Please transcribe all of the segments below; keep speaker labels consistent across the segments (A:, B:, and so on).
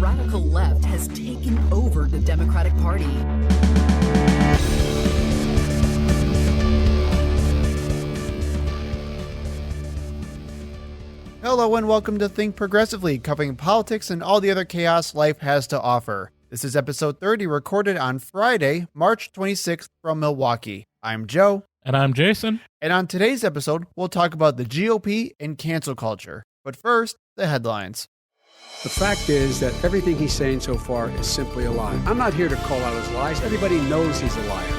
A: radical left has taken over the Democratic Party.
B: Hello and welcome to Think Progressively, covering politics and all the other chaos life has to offer. This is episode 30, recorded on Friday, March 26th from Milwaukee. I'm Joe.
C: And I'm Jason.
B: And on today's episode, we'll talk about the GOP and cancel culture. But first, the headlines.
D: The fact is that everything he's saying so far is simply a lie. I'm not here to call out his lies. Everybody knows he's a liar.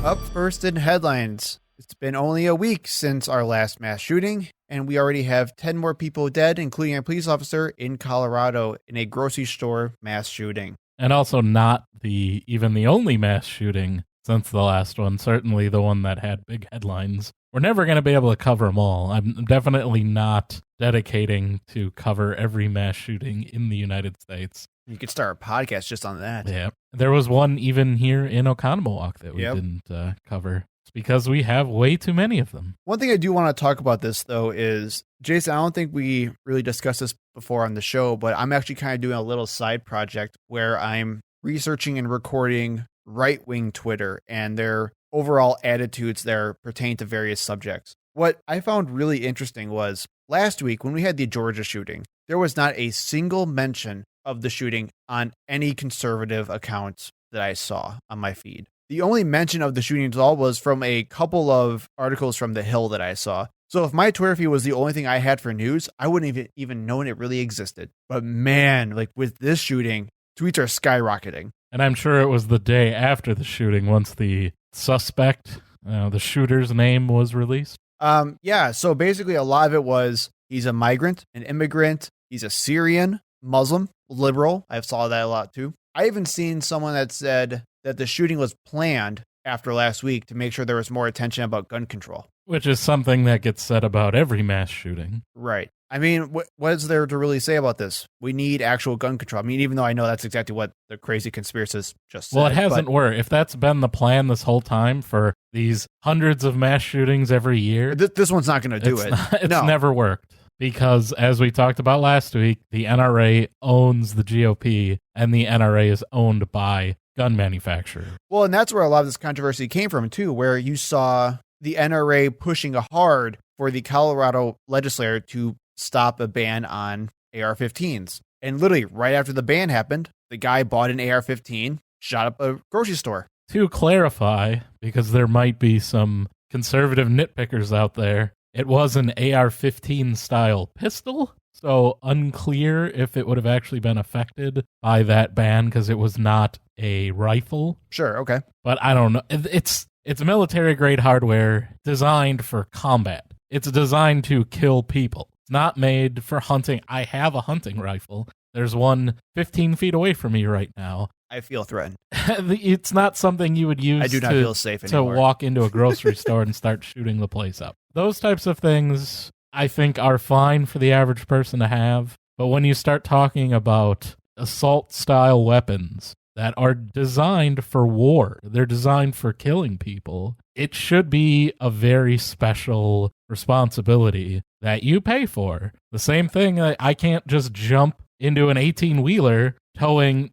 B: Up first in headlines. It's been only a week since our last mass shooting, and we already have 10 more people dead, including a police officer in Colorado in a grocery store mass shooting.
C: And also not even the only mass shooting since the last one, certainly the one that had big headlines. We're never going to be able to cover them all. I'm definitely not dedicating to cover every mass shooting in the United States.
B: You could start a podcast just on that.
C: Yeah. There was one even here in Oconomowoc that we didn't cover. It's because we have way too many of them.
B: One thing I do want to talk about this, though, is, Jason, I don't think we really discussed this before on the show, but I'm actually kind of doing a little side project where I'm researching and recording right-wing Twitter and their overall attitudes there pertain to various subjects. What I found really interesting was last week when we had the Georgia shooting, there was not a single mention of the shooting on any conservative accounts that I saw on my feed. The only mention of the shooting at all was from a couple of articles from The Hill that I saw. So if my Twitter feed was the only thing I had for news, I wouldn't even known it really existed. But man, like with this shooting, tweets are skyrocketing. And
C: I'm sure it was the day after the shooting once the suspect, the shooter's name was released.
B: So basically a lot of it was he's a migrant, an immigrant, he's a Syrian, Muslim, liberal. I saw that a lot too. I even seen someone that said that the shooting was planned after last week to make sure there was more attention about gun control.
C: Which is something that gets said about every mass shooting.
B: Right. I mean, what is there to really say about this? We need actual gun control. I mean, even though I know that's exactly what the crazy conspiracists just said.
C: Well, it hasn't worked. If that's been the plan this whole time for these hundreds of mass shootings every year.
B: This one's not going to do it.
C: It's never worked. Because as we talked about last week, the NRA owns the GOP, and the NRA is owned by gun manufacturers.
B: Well, and that's where a lot of this controversy came from, too, where you saw the NRA pushing hard for the Colorado legislature to stop a ban on AR-15s. And literally right after the ban happened, the guy bought an AR-15, shot up a grocery store.
C: To clarify, because there might be some conservative nitpickers out there, it was an AR-15 style pistol, so unclear if it would have actually been affected by that ban because it was not a rifle.
B: Sure, okay.
C: But I don't know. It's military-grade hardware designed for combat. It's designed to kill people. It's not made for hunting. I have a hunting rifle. There's one 15 feet away from me right now.
B: I feel threatened.
C: It's not something you would use
B: I do not feel safe anymore.
C: To walk into a grocery store and start shooting the place up. Those types of things, I think, are fine for the average person to have. But when you start talking about assault-style weapons that are designed for war, they're designed for killing people, it should be a very special responsibility that you pay for. The same thing, I can't just jump into an 18-wheeler towing,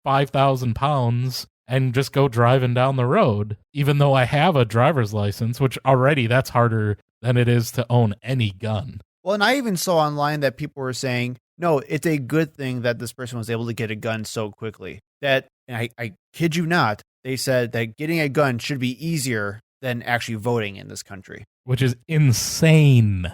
C: 5,000 pounds and just go driving down the road, even though I have a driver's license, which already that's harder than it is to own any gun.
B: Well, and I even saw online that people were saying, no, it's a good thing that this person was able to get a gun so quickly. That, and I kid you not, they said that getting a gun should be easier than actually voting in this country.
C: Which is insane.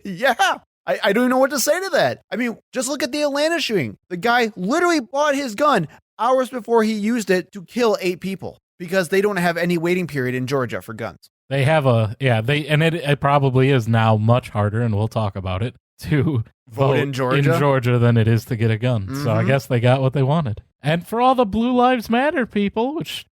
B: Yeah. I don't know what to say to that. I mean, just look at the Atlanta shooting. The guy literally bought his gun hours before he used it to kill 8 people because they don't have any waiting period in Georgia for guns.
C: They have it probably is now much harder, and we'll talk about it, to vote
B: in Georgia
C: than it is to get a gun. Mm-hmm. So I guess they got what they wanted. And for all the Blue Lives Matter people, which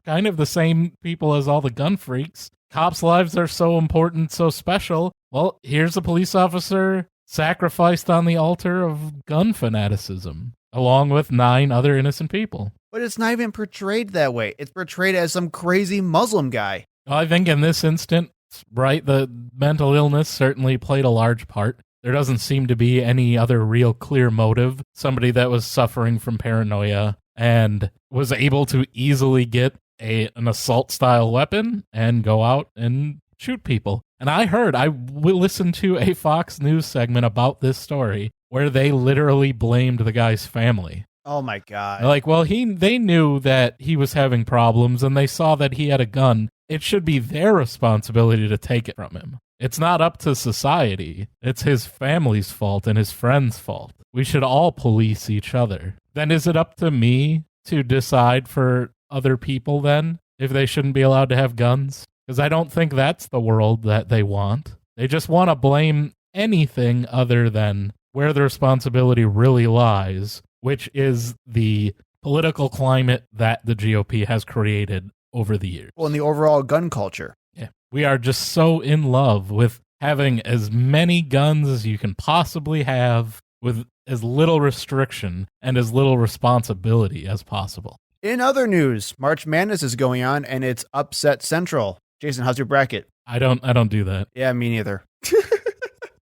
C: kind of the same people as all the gun freaks, cops' lives are so important, so special. Well, here's a police officer sacrificed on the altar of gun fanaticism, along with 9 other innocent people.
B: But it's not even portrayed that way. It's portrayed as some crazy Muslim guy.
C: I think in this instance, right, the mental illness certainly played a large part. There doesn't seem to be any other real clear motive. Somebody that was suffering from paranoia and was able to easily get an assault-style weapon and go out and shoot people. And I listened to a Fox News segment about this story where they literally blamed the guy's family.
B: Oh my God.
C: Like, well, they knew that he was having problems and they saw that he had a gun. It should be their responsibility to take it from him. It's not up to society. It's his family's fault and his friends' fault. We should all police each other. Then is it up to me to decide for other people then if they shouldn't be allowed to have guns? Because I don't think that's the world that they want. They just want to blame anything other than where the responsibility really lies, which is the political climate that the GOP has created over the years.
B: Well, in the overall gun culture.
C: Yeah. We are just so in love with having as many guns as you can possibly have with as little restriction and as little responsibility as possible.
B: In other news, March Madness is going on and it's upset central. Jason, how's your bracket?
C: I don't do that.
B: Yeah, me neither.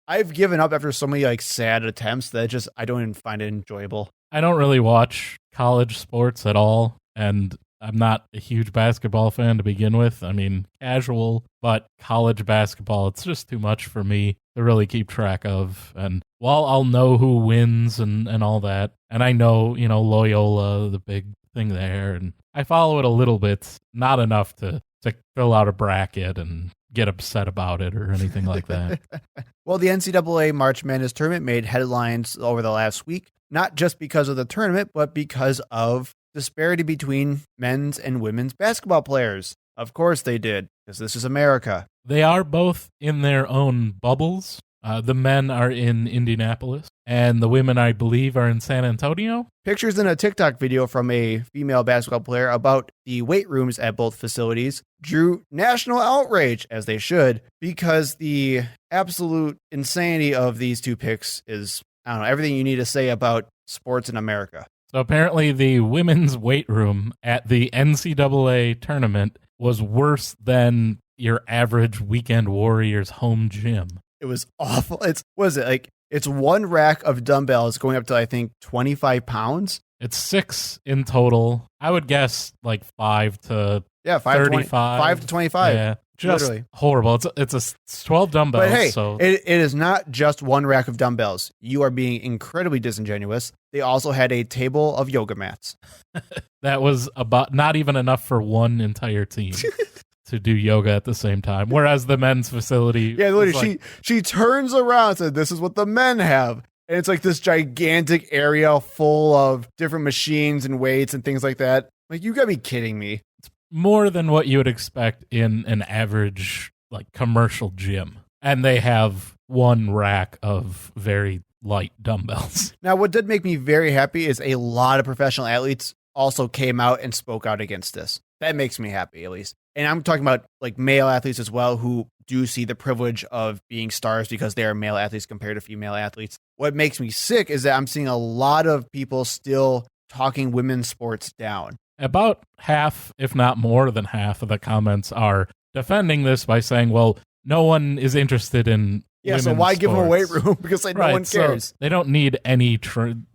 B: I've given up after so many sad attempts that I don't even find it enjoyable.
C: I don't really watch college sports at all, and I'm not a huge basketball fan to begin with. I mean, casual, but college basketball, it's just too much for me to really keep track of. And while I'll know who wins and all that, and I know, Loyola, the big thing there, and I follow it a little bit, not enough to fill out a bracket and get upset about it or anything like that.
B: Well, the NCAA March Madness tournament made headlines over the last week, not just because of the tournament, but because of disparity between men's and women's basketball players. Of course they did, because this is America.
C: They are both in their own bubbles. The men are in Indianapolis, and the women, I believe, are in San Antonio.
B: Pictures in a TikTok video from a female basketball player about the weight rooms at both facilities drew national outrage, as they should, because the absolute insanity of these two pics is, everything you need to say about sports in America.
C: So apparently the women's weight room at the NCAA tournament was worse than your average Weekend Warriors home gym.
B: It was awful. It's one rack of dumbbells going up to, I think, 25 pounds.
C: It's 6 in total. I would guess 5 to
B: 35. 5 to 25.
C: Yeah, just
B: literally
C: horrible. It's 12 dumbbells.
B: But hey,
C: so
B: it is not just one rack of dumbbells. You are being incredibly disingenuous. They also had a table of yoga mats.
C: That was about not even enough for one entire team. To do yoga at the same time, whereas the men's facility,
B: she turns around and said, "This is what the men have," and it's this gigantic area full of different machines and weights and things like that. You gotta be kidding me!
C: It's more than what you would expect in an average commercial gym, and they have one rack of very light dumbbells.
B: Now, what did make me very happy is a lot of professional athletes also came out and spoke out against this. That makes me happy, at least. And I'm talking about male athletes as well who do see the privilege of being stars because they are male athletes compared to female athletes. What makes me sick is that I'm seeing a lot of people still talking women's sports down.
C: About half, if not more than half, of the comments are defending this by saying, well, no one is interested in
B: so why give them a weight room? Because no one cares.
C: So they don't need any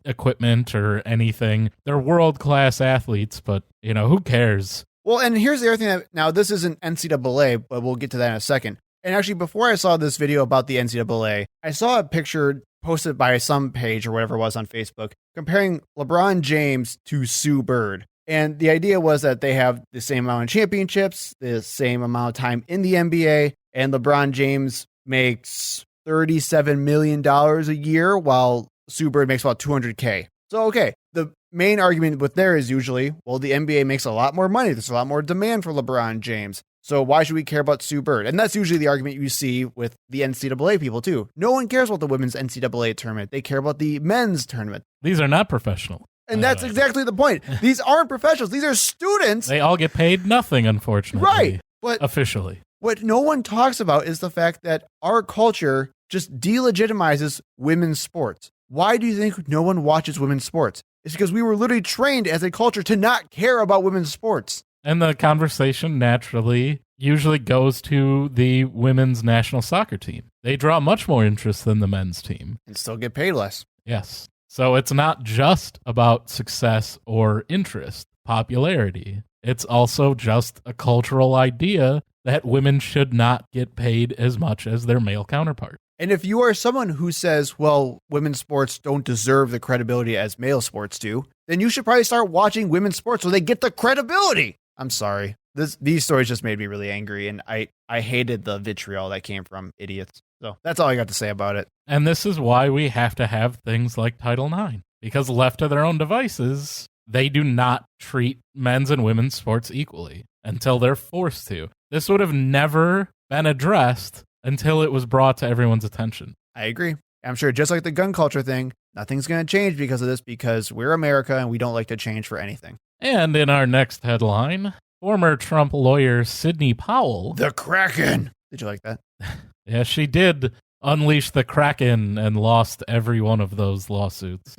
C: equipment or anything. They're world-class athletes, but, who cares?
B: Well, and here's the other thing. Now, this isn't NCAA, but we'll get to that in a second. And actually, before I saw this video about the NCAA, I saw a picture posted by some page or whatever it was on Facebook comparing LeBron James to Sue Bird. And the idea was that they have the same amount of championships, the same amount of time in the NBA, and LeBron James makes $37 million a year, while Sue Bird makes about $200K. So, okay, the main argument with there is usually, well, the NBA makes a lot more money. There's a lot more demand for LeBron James. So why should we care about Sue Bird? And that's usually the argument you see with the NCAA people, too. No one cares about the women's NCAA tournament. They care about the men's tournament.
C: These are not professional.
B: And that's exactly the point. These aren't professionals. These are students.
C: They all get paid nothing, unfortunately.
B: Right. But
C: officially.
B: What no one talks about is the fact that our culture just delegitimizes women's sports. Why do you think no one watches women's sports? It's because we were literally trained as a culture to not care about women's sports.
C: And the conversation naturally usually goes to the women's national soccer team. They draw much more interest than the men's team.
B: And still get paid less.
C: Yes. So it's not just about success or interest, popularity. It's also just a cultural idea that women should not get paid as much as their male counterpart.
B: And if you are someone who says, well, women's sports don't deserve the credibility as male sports do, then you should probably start watching women's sports so they get the credibility. I'm sorry. These stories just made me really angry, and I hated the vitriol that came from idiots. So that's all I got to say about it.
C: And this is why we have to have things like Title IX, because left to their own devices, they do not treat men's and women's sports equally until they're forced to. This would have never been addressed until it was brought to everyone's attention.
B: I agree. I'm sure just like the gun culture thing, nothing's going to change because of this, because we're America and we don't like to change for anything.
C: And in our next headline, former Trump lawyer Sidney Powell.
B: The Kraken. Did you like that?
C: Yeah, she did unleash the Kraken and lost every one of those lawsuits.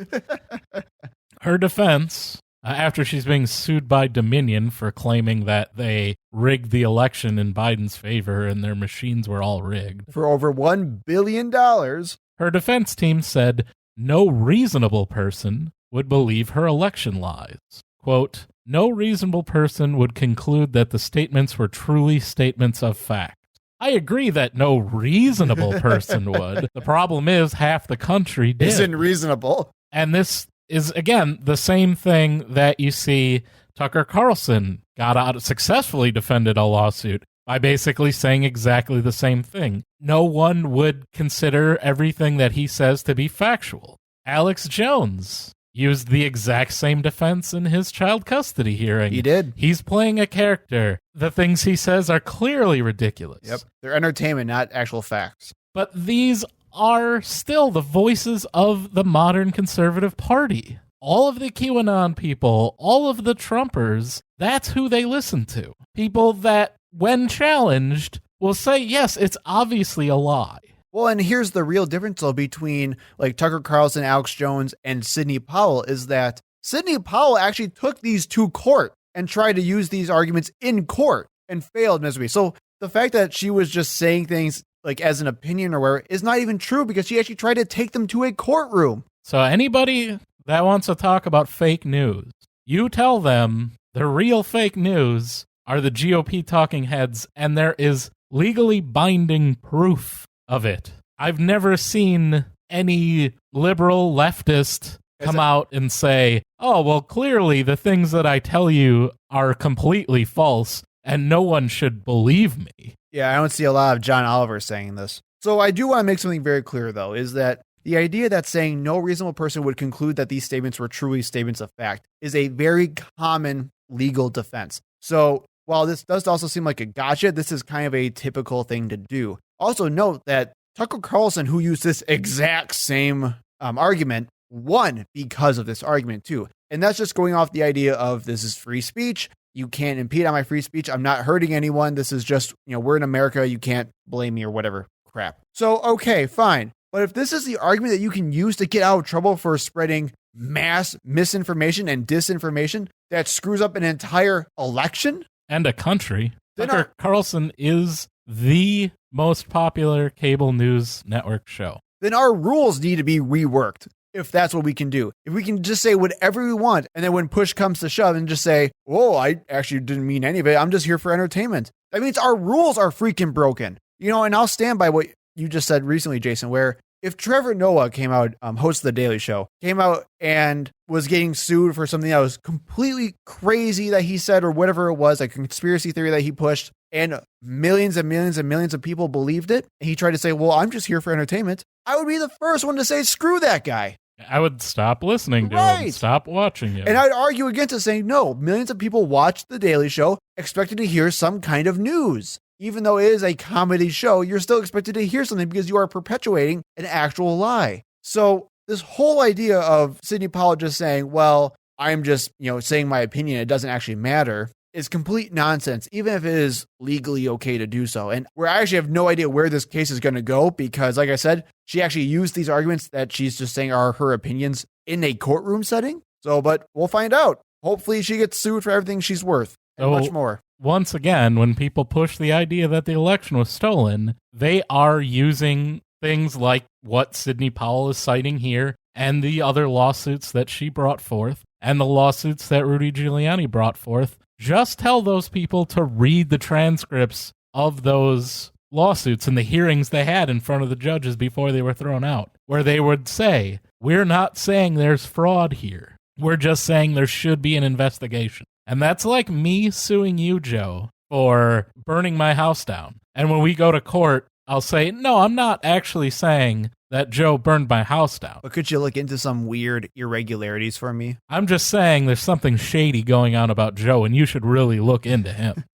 C: Her defense, after she's being sued by Dominion for claiming that they rigged the election in Biden's favor and their machines were all rigged.
B: For over $1 billion.
C: Her defense team said no reasonable person would believe her election lies. Quote, no reasonable person would conclude that the statements were truly statements of fact. I agree that no reasonable person would. The problem is half the country did.
B: Isn't reasonable.
C: And this is, again, the same thing that you see Tucker Carlson got out, successfully defended a lawsuit by basically saying exactly the same thing. No one would consider everything that he says to be factual. Alex Jones used the exact same defense in his child custody hearing.
B: He did.
C: He's playing a character. The things he says are clearly ridiculous.
B: Yep. They're entertainment, not actual facts.
C: But these are still the voices of the modern conservative party. All of the QAnon people, all of the Trumpers, that's who they listen to. People that, when challenged, will say, yes, it's obviously a lie.
B: Well, and here's the real difference, though, between like Tucker Carlson, Alex Jones, and Sidney Powell is that Sidney Powell actually took these to court and tried to use these arguments in court and failed miserably. So the fact that she was just saying things like as an opinion or whatever is not even true, because she actually tried to take them to a courtroom.
C: So anybody that wants to talk about fake news, you tell them the real fake news are the GOP talking heads, and there is legally binding proof of it. I've never seen any liberal leftist come out and say, oh, well, clearly the things that I tell you are completely false and no one should believe me.
B: Yeah, I don't see a lot of John Oliver saying this. So I do want to make something very clear, though, is that the idea that saying no reasonable person would conclude that these statements were truly statements of fact is a very common legal defense. So while this does also seem like a gotcha, this is kind of a typical thing to do. Also note that Tucker Carlson, who used this exact same argument, won because of this argument too. And that's just going off the idea of this is free speech. You can't impede on my free speech. I'm not hurting anyone. This is just, we're in America. You can't blame me or whatever crap. So, okay, fine. But if this is the argument that you can use to get out of trouble for spreading mass misinformation and disinformation that screws up an entire election
C: and a country, Tucker Carlson is the most popular cable news network show.
B: Then our rules need to be reworked. If that's what we can do. If we can just say whatever we want, and then when push comes to shove and just say, whoa, I actually didn't mean any of it. I'm just here for entertainment. That means our rules are freaking broken. And I'll stand by what you just said recently, Jason, where if Trevor Noah came out, host of The Daily Show, came out and was getting sued for something that was completely crazy that he said or whatever it was, a conspiracy theory that he pushed, and millions and millions and millions of people believed it, and he tried to say, well, I'm just here for entertainment, I would be the first one to say, screw that guy.
C: I would stop listening to him, stop watching him.
B: And I'd argue against it, saying, no, millions of people watch The Daily Show expecting to hear some kind of news. Even though it is a comedy show, you're still expected to hear something because you are perpetuating an actual lie. So this whole idea of Sidney Powell just saying, well, I'm just, saying my opinion, it doesn't actually matter, is complete nonsense, even if it is legally okay to do so. And I actually have no idea where this case is going to go because, like I said, she actually used these arguments that she's just saying are her opinions in a courtroom setting. So, but we'll find out. Hopefully she gets sued for everything she's worth. and much more.
C: Once again, when people push the idea that the election was stolen, they are using things like what Sidney Powell is citing here and the other lawsuits that she brought forth and the lawsuits that Rudy Giuliani brought forth. Just tell those people to read the transcripts of those lawsuits and the hearings they had in front of the judges before they were thrown out, where they would say, we're not saying there's fraud here. We're just saying there should be an investigation. And that's like me suing you, Joe, for burning my house down. And when we go to court, I'll say, no, I'm not actually saying that Joe burned my house down.
B: But could you look into some weird irregularities for me?
C: I'm just saying there's something shady going on about Joe, and you should really look into him.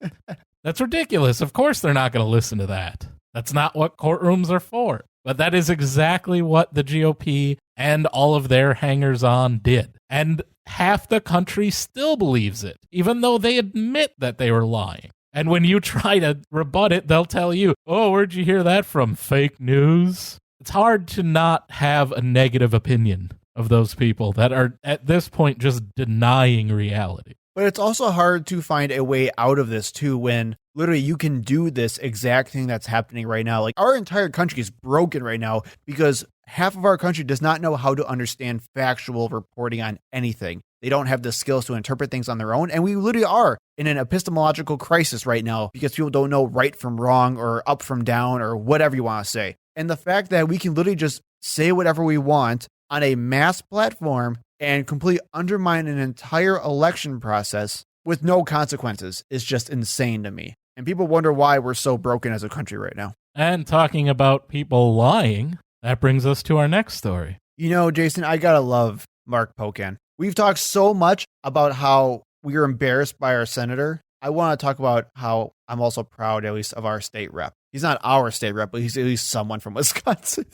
C: That's ridiculous. Of course they're not going to listen to that. That's not what courtrooms are for. But that is exactly what the GOP and all of their hangers-on did. And half the country still believes it, even though they admit that they were lying. And when you try to rebut it, they'll tell you, oh, where'd you hear that from? Fake news? It's hard to not have a negative opinion of those people that are, at this point, just denying reality.
B: But it's also hard to find a way out of this, too, when literally you can do this exact thing that's happening right now. Like, our entire country is broken right now because half of our country does not know how to understand factual reporting on anything. They don't have the skills to interpret things on their own. And we literally are in an epistemological crisis right now because people don't know right from wrong or up from down or whatever you want to say. And the fact that we can literally just say whatever we want on a mass platform and completely undermine an entire election process with no consequences is just insane to me. And people wonder why we're so broken as a country right now.
C: And talking about people lying, that brings us to our next story.
B: You know, Jason, I gotta love Mark Pocan. We've talked so much about how we are embarrassed by our senator. I want to talk about how I'm also proud, at least, of our state rep. He's not our state rep, but he's at least someone from Wisconsin.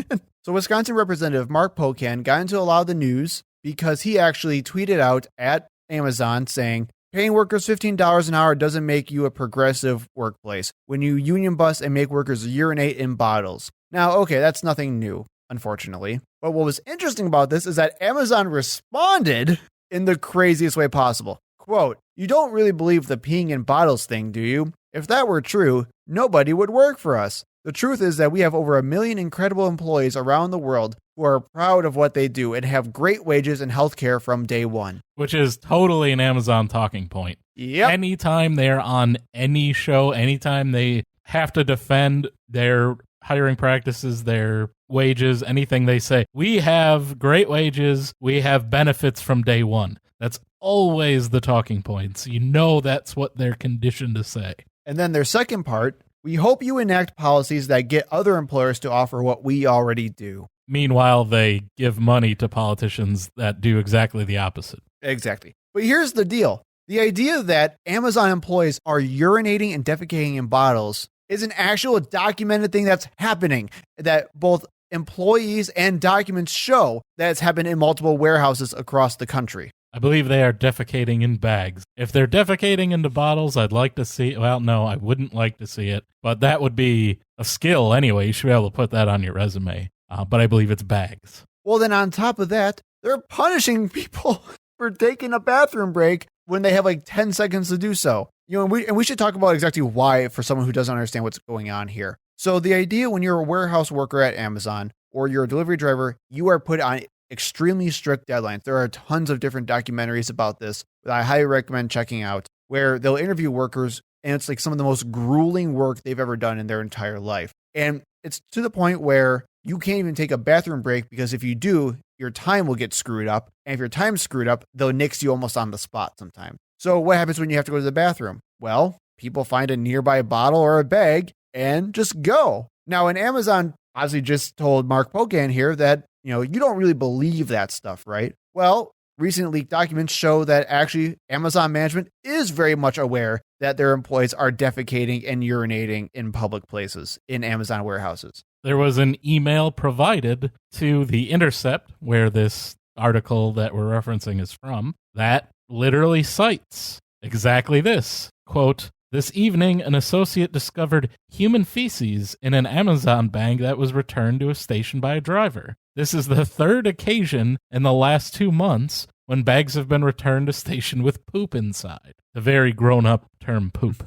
B: So Wisconsin Representative Mark Pocan got into a lot of the news because he actually tweeted out at Amazon saying, paying workers $15 an hour doesn't make you a progressive workplace when you union bust and make workers urinate in bottles. Now, okay, that's nothing new, unfortunately. But what was interesting about this is that Amazon responded in the craziest way possible. Quote, you don't really believe the peeing in bottles thing, do you? If that were true, nobody would work for us. The truth is that we have over 1 million incredible employees around the world who are proud of what they do and have great wages and health care from day one.
C: Which is totally an Amazon talking point.
B: Yep.
C: Anytime they're on any show, anytime they have to defend their hiring practices, their wages, anything they say, we have great wages, we have benefits from day one. That's always the talking points. You know that's what they're conditioned to say.
B: And then their second part, we hope you enact policies that get other employers to offer what we already do.
C: Meanwhile, they give money to politicians that do exactly the opposite.
B: Exactly. But here's the deal. The idea that Amazon employees are urinating and defecating in bottles is an actual documented thing that's happening, that both employees and documents show that it's happened in multiple warehouses across the country.
C: I believe they are defecating in bags. If they're defecating into bottles, I'd like to see, well, no, I wouldn't like to see it, but that would be a skill anyway. You should be able to put that on your resume. But I believe it's bags.
B: Well, then on top of that, they're punishing people for taking a bathroom break when they have like 10 seconds to do so. You know, and we should talk about exactly why for someone who doesn't understand what's going on here. So the idea when you're a warehouse worker at Amazon or you're a delivery driver, you are put on extremely strict deadlines. There are tons of different documentaries about this that I highly recommend checking out, where they'll interview workers and it's like some of the most grueling work they've ever done in their entire life. And it's to the point where you can't even take a bathroom break because if you do, your time will get screwed up. And if your time's screwed up, they'll nix you almost on the spot sometimes. So what happens when you have to go to the bathroom? Well, people find a nearby bottle or a bag and just go. Now, and Amazon obviously just told Mark Pocan here that, you know, you don't really believe that stuff, right? Well, recent leaked documents show that actually Amazon management is very much aware that their employees are defecating and urinating in public places in Amazon warehouses.
C: There was an email provided to The Intercept, where this article that we're referencing is from, that literally cites exactly this. Quote, this evening, an associate discovered human feces in an Amazon bag that was returned to a station by a driver. This is the third occasion in the last 2 months when bags have been returned to station with poop inside. the very grown-up term poop.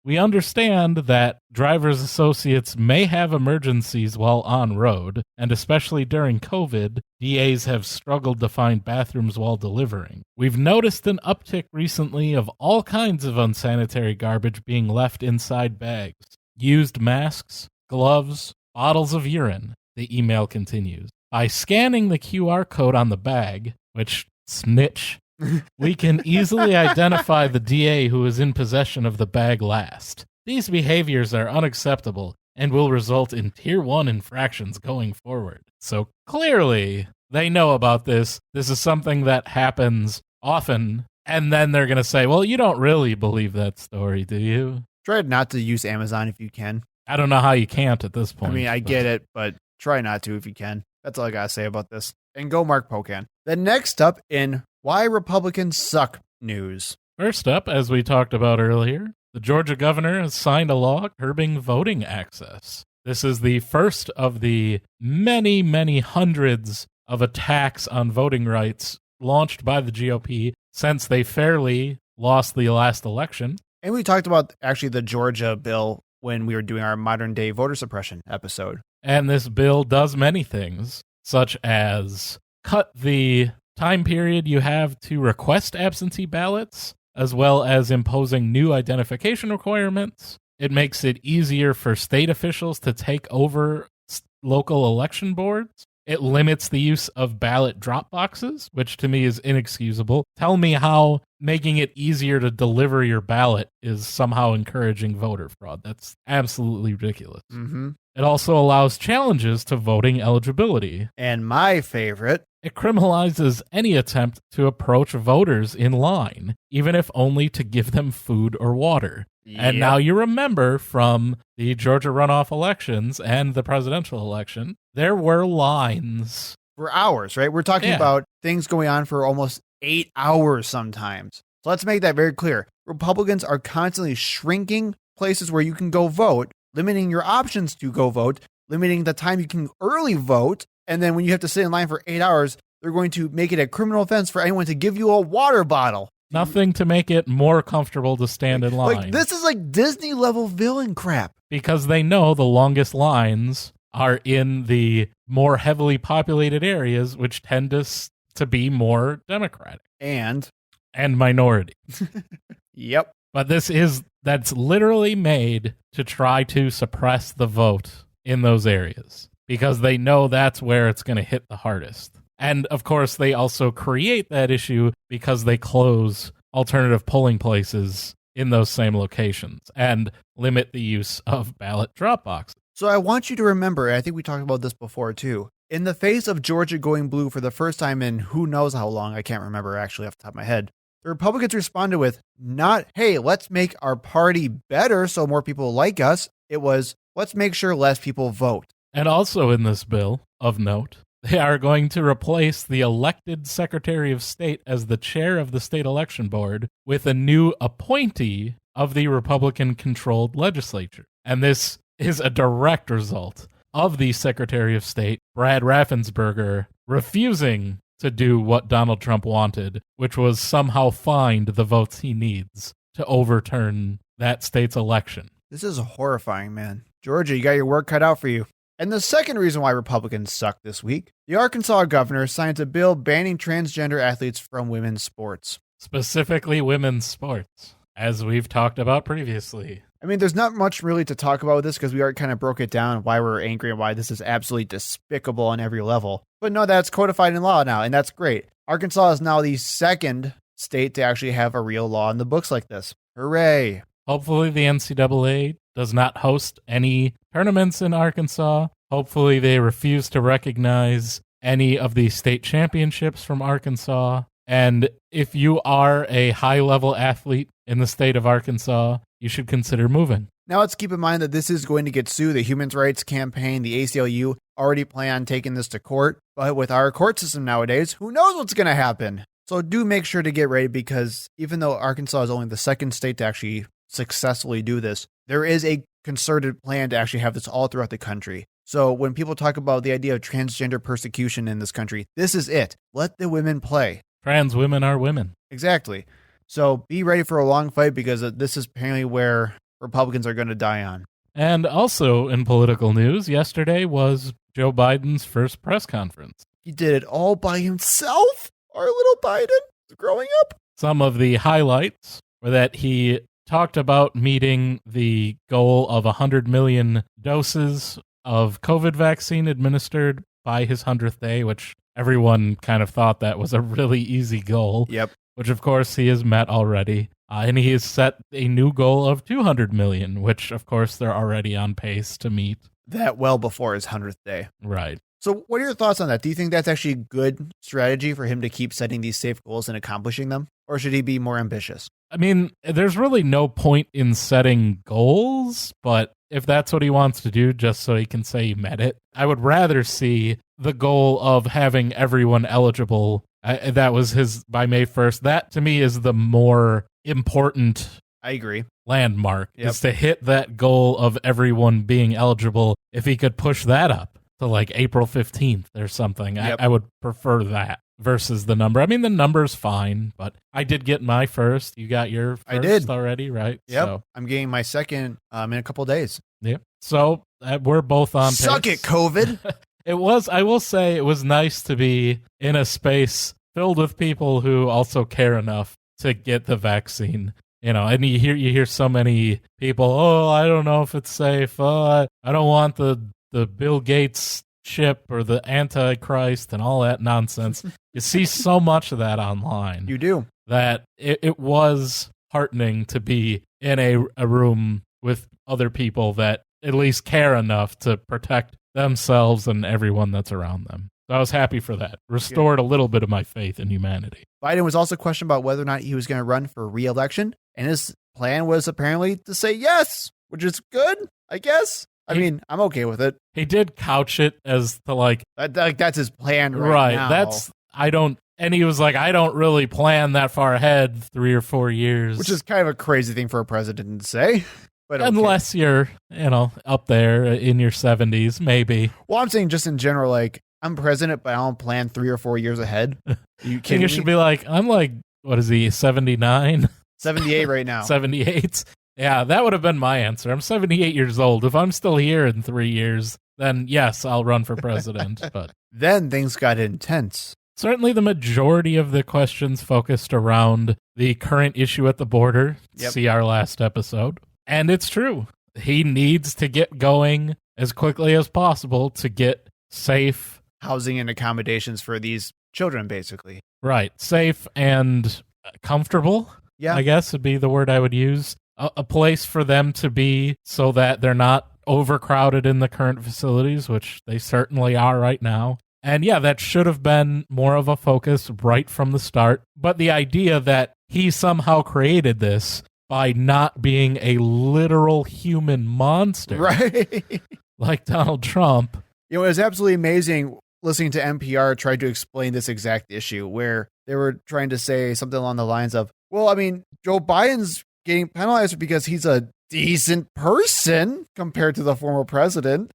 C: We understand that drivers' associates may have emergencies while on road, and especially during COVID, DAs have struggled to find bathrooms while delivering. We've noticed an uptick recently of all kinds of unsanitary garbage being left inside bags. Used masks, gloves, bottles of urine, the email continues. By scanning the QR code on the bag, which, snitch, we can easily identify the DA who is in possession of the bag last. These behaviors are unacceptable and will result in Tier 1 infractions going forward. So clearly, they know about this. This is something that happens often, and then they're going to say, well, you don't really believe that story, do you?
B: Try not to use Amazon if you can.
C: I don't know how you can't at this point.
B: I mean, I get it, but try not to if you can. That's all I got to say about this. And go Mark Pocan. The next up in Why Republicans Suck news.
C: First up, as we talked about earlier, the Georgia governor has signed a law curbing voting access. This is the first of the many, many hundreds of attacks on voting rights launched by the GOP since they fairly lost the last election.
B: And we talked about actually the Georgia bill when we were doing our modern day voter suppression episode.
C: And this bill does many things, such as cut the time period you have to request absentee ballots, as well as imposing new identification requirements. It makes it easier for state officials to take over local election boards. It limits the use of ballot drop boxes, which to me is inexcusable. Tell me how making it easier to deliver your ballot is somehow encouraging voter fraud. That's absolutely ridiculous.
B: Mm-hmm.
C: It also allows challenges to voting eligibility.
B: And my favorite,
C: it criminalizes any attempt to approach voters in line, even if only to give them food or water. Yep. And now you remember from the Georgia runoff elections and the presidential election, there were lines.
B: For hours, right? We're talking about things going on for almost 8 hours sometimes. So let's make that very clear. Republicans are constantly shrinking places where you can go vote, limiting your options to go vote, limiting the time you can early vote, and then when you have to sit in line for 8 hours, they're going to make it a criminal offense for anyone to give you a water bottle.
C: Nothing to make it more comfortable to stand in line.
B: Like, this is like Disney level villain crap.
C: Because they know the longest lines are in the more heavily populated areas, which tend to be more Democratic.
B: And
C: minority.
B: Yep.
C: But that's literally made to try to suppress the vote in those areas, because they know that's where it's going to hit the hardest. And, of course, they also create that issue because they close alternative polling places in those same locations and limit the use of ballot drop boxes.
B: So I want you to remember, and I think we talked about this before too, in the face of Georgia going blue for the first time in who knows how long, I can't remember actually off the top of my head, the Republicans responded with not, hey, let's make our party better so more people like us. It was, let's make sure less people vote.
C: And also in this bill, of note, they are going to replace the elected Secretary of State as the chair of the state election board with a new appointee of the Republican-controlled legislature. And this is a direct result of the Secretary of State, Brad Raffensperger, refusing to do what Donald Trump wanted, which was somehow find the votes he needs to overturn that state's election.
B: This is horrifying, man. Georgia, you got your work cut out for you. And the second reason why Republicans suck this week, the Arkansas governor signs a bill banning transgender athletes from women's sports.
C: Specifically women's sports, as we've talked about previously.
B: I mean, there's not much really to talk about with this because we already kind of broke it down why we're angry and why this is absolutely despicable on every level. But no, that's codified in law now, and that's great. Arkansas is now the second state to actually have a real law in the books like this. Hooray.
C: Hopefully the NCAA does not host any tournaments in Arkansas. Hopefully they refuse to recognize any of the state championships from Arkansas. And if you are a high-level athlete in the state of Arkansas, you should consider moving.
B: Now let's keep in mind that this is going to get sued. The Human Rights Campaign, the ACLU, already plan on taking this to court. But with our court system nowadays, who knows what's going to happen? So do make sure to get ready, because even though Arkansas is only the second state to actually successfully do this, there is a concerted plan to actually have this all throughout the country. So when people talk about the idea of transgender persecution in this country, this is it. Let the women play.
C: Trans women are women.
B: Exactly. So be ready for a long fight because this is apparently where Republicans are going to die on.
C: And also in political news, yesterday was Joe Biden's first press conference.
B: He did it all by himself? Our little Biden growing up?
C: Some of the highlights were that he talked about meeting the goal of 100 million doses of COVID vaccine administered by his 100th day, which everyone kind of thought that was a really easy goal.
B: Yep.
C: Which, of course, he has met already. And he has set a new goal of 200 million, which, of course, they're already on pace to meet.
B: That well before his 100th day.
C: Right.
B: So what are your thoughts on that? Do you think that's actually a good strategy for him to keep setting these safe goals and accomplishing them? Or should he be more ambitious?
C: I mean, there's really no point in setting goals, but if that's what he wants to do just so he can say he met it, I would rather see the goal of having everyone eligible. That was his by May 1st. That, to me, is the more important
B: I agree.
C: landmark, is to hit that goal of everyone being eligible. If he could push that up to like April 15th or something,
B: Yep.
C: I would prefer that versus the number. I mean, the number's fine, but I did get my first. You got your first
B: I did.
C: already, right?
B: Yep.
C: So,
B: I'm getting my second in a couple days.
C: yep. So we're both on pace.
B: Suck it, COVID.
C: I will say, it was nice to be in a space filled with people who also care enough to get the vaccine. You know, and you hear so many people, oh, I don't know if it's safe. Oh, I don't want the Bill Gates chip or the Antichrist and all that nonsense. You see so much of that online.
B: You do.
C: That it was heartening to be in a room with other people that at least care enough to protect themselves and everyone that's around them. So I was happy for that. Restored a little bit of my faith in humanity.
B: Biden was also questioned about whether or not he was going to run for re-election, and his plan was apparently to say yes, which is good, I guess. I mean, I'm okay with it.
C: He did couch it as to like
B: that's his plan right now.
C: And he was like, I don't really plan that far ahead, 3 or 4 years.
B: Which is kind of a crazy thing for a president to say. But okay.
C: Unless you're, up there in your 70s, maybe.
B: Well, I'm saying just in general, like, I'm president, but I don't plan 3 or 4 years ahead. You kidding me?
C: Should be like, I'm like, what is he, 79?
B: 78 right now.
C: 78? Yeah, that would have been my answer. I'm 78 years old. If I'm still here in 3 years, then yes, I'll run for president. But
B: then things got intense.
C: Certainly the majority of the questions focused around the current issue at the border.
B: Yep.
C: See our last episode. And it's true. He needs to get going as quickly as possible to get safe
B: housing and accommodations for these children, basically.
C: Right. Safe and comfortable, I guess would be the word I would use. A place for them to be so that they're not overcrowded in the current facilities, which they certainly are right now. And yeah, that should have been more of a focus right from the start. But the idea that he somehow created this by not being a literal human monster,
B: right?
C: Like Donald Trump.
B: It was absolutely amazing listening to NPR try to explain this exact issue where they were trying to say something along the lines of, well, I mean, Joe Biden's getting penalized because he's a decent person compared to the former president.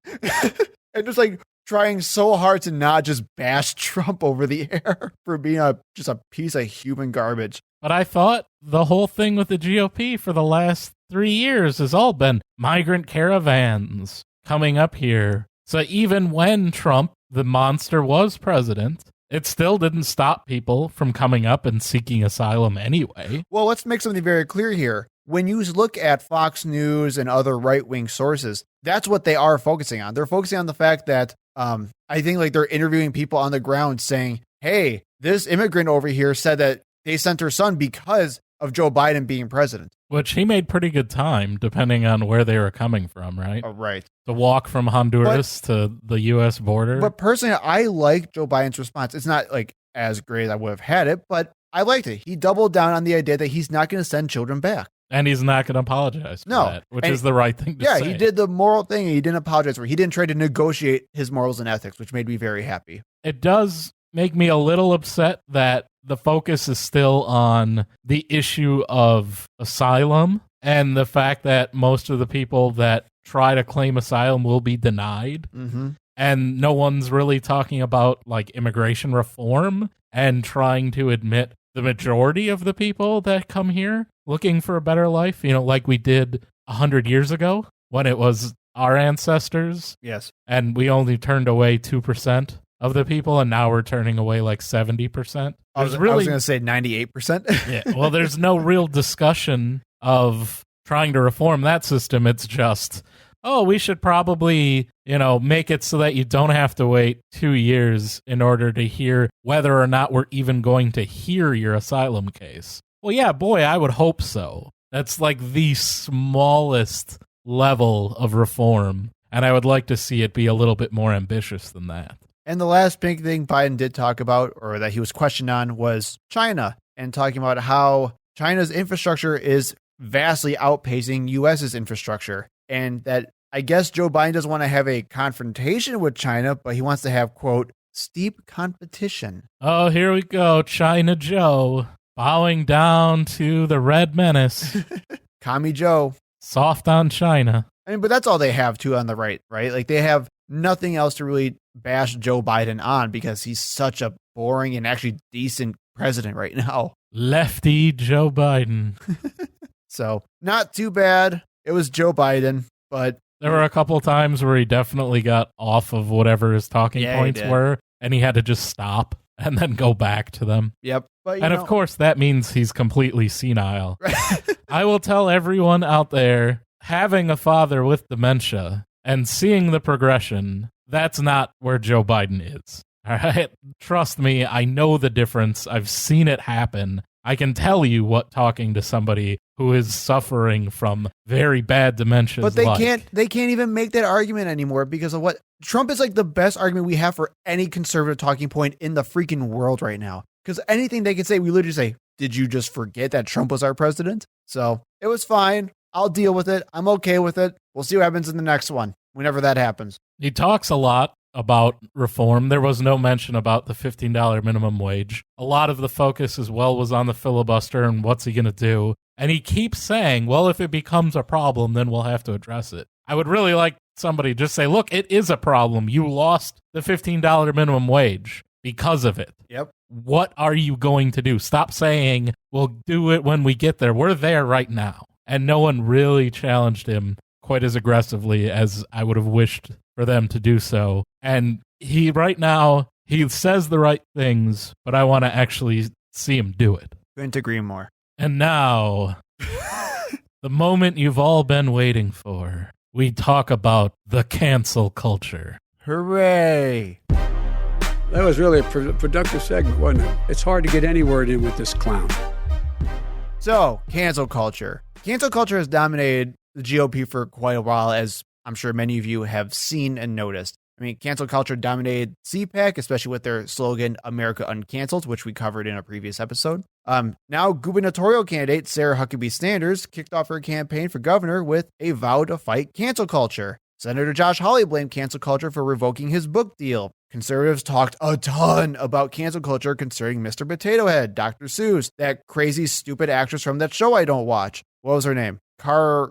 B: And just like trying so hard to not just bash Trump over the air for being just a piece of human garbage.
C: But I thought the whole thing with the GOP for the last 3 years has all been migrant caravans coming up here. So even when Trump, the monster, was president, it still didn't stop people from coming up and seeking asylum anyway.
B: Well, let's make something very clear here. When you look at Fox News and other right-wing sources, that's what they are focusing on. They're focusing on the fact that I think like they're interviewing people on the ground saying, hey, this immigrant over here said that they sent her son because of Joe Biden being president.
C: Which he made pretty good time, depending on where they were coming from, right?
B: Oh, right.
C: To walk from Honduras to the U.S. border.
B: But personally, I like Joe Biden's response. It's not like as great as I would have had it, but I liked it. He doubled down on the idea that he's not going to send children back.
C: And he's not going to apologize for that, which is the right thing to say.
B: Yeah, he did the moral thing, and he didn't apologize for it. He didn't try to negotiate his morals and ethics, which made me very happy.
C: It does make me a little upset that the focus is still on the issue of asylum and the fact that most of the people that try to claim asylum will be denied.
B: Mm-hmm.
C: And no one's really talking about like immigration reform and trying to admit the majority of the people that come here looking for a better life, like we did 100 years ago when it was our ancestors.
B: Yes.
C: And we only turned away 2% of the people, and now we're turning away like 70%.
B: I was going to say 98%.
C: Yeah, well, there's no real discussion of trying to reform that system. It's just, we should probably, make it so that you don't have to wait 2 years in order to hear whether or not we're even going to hear your asylum case. Well, yeah, boy, I would hope so. That's like the smallest level of reform, and I would like to see it be a little bit more ambitious than that.
B: And the last big thing Biden did talk about, or that he was questioned on, was China, and talking about how China's infrastructure is vastly outpacing U.S.'s infrastructure. And that I guess Joe Biden doesn't want to have a confrontation with China, but he wants to have, quote, steep competition.
C: Oh, here we go. China Joe bowing down to the Red Menace.
B: Commie Joe.
C: Soft on China.
B: I mean, but that's all they have, too, on the right? Like, they have nothing else to really bash Joe Biden on because he's such a boring and actually decent president right now.
C: Lefty Joe Biden.
B: So, not too bad. It was Joe Biden, but...
C: There were a couple times where he definitely got off of whatever his talking points were, and he had to just stop and then go back to them.
B: Yep. But,
C: of course, that means he's completely senile. I will tell everyone out there, having a father with dementia and seeing the progression, that's not where Joe Biden is. All right? Trust me, I know the difference. I've seen it happen. I can tell you what talking to somebody who is suffering from very bad dementia
B: But they can't even make that argument anymore because of what Trump is like the best argument we have for any conservative talking point in the freaking world right now. Because anything they can say, we literally say, did you just forget that Trump was our president? So it was fine. I'll deal with it. I'm okay with it. We'll see what happens in the next one, whenever that happens.
C: He talks a lot about reform. There was no mention about the $15 minimum wage. A lot of the focus as well was on the filibuster and what's he going to do. And he keeps saying, well, if it becomes a problem, then we'll have to address it. I would really like somebody just say, look, it is a problem. You lost the $15 minimum wage because of it.
B: Yep.
C: What are you going to do? Stop saying, we'll do it when we get there. We're there right now. And no one really challenged him quite as aggressively as I would have wished for them to do so. And he says the right things, but I want to actually see him do it.
B: Couldn't agree more.
C: And now, the moment you've all been waiting for, we talk about the cancel culture.
B: Hooray!
D: That was really a productive segment, wasn't it? It's hard to get any word in with this clown.
B: So, cancel culture. Cancel culture has dominated the GOP for quite a while, as I'm sure many of you have seen and noticed. I mean, cancel culture dominated CPAC, especially with their slogan, America Uncanceled, which we covered in a previous episode. Now, gubernatorial candidate Sarah Huckabee Sanders kicked off her campaign for governor with a vow to fight cancel culture. Senator Josh Hawley blamed cancel culture for revoking his book deal. Conservatives talked a ton about cancel culture concerning Mr. Potato Head, Dr. Seuss, that crazy, stupid actress from that show I don't watch. What was her name? Cara...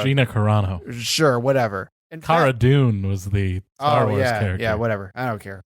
C: Gina Carano.
B: Sure, whatever.
C: Cara Dune was the Star Wars character.
B: Yeah, whatever. I don't care.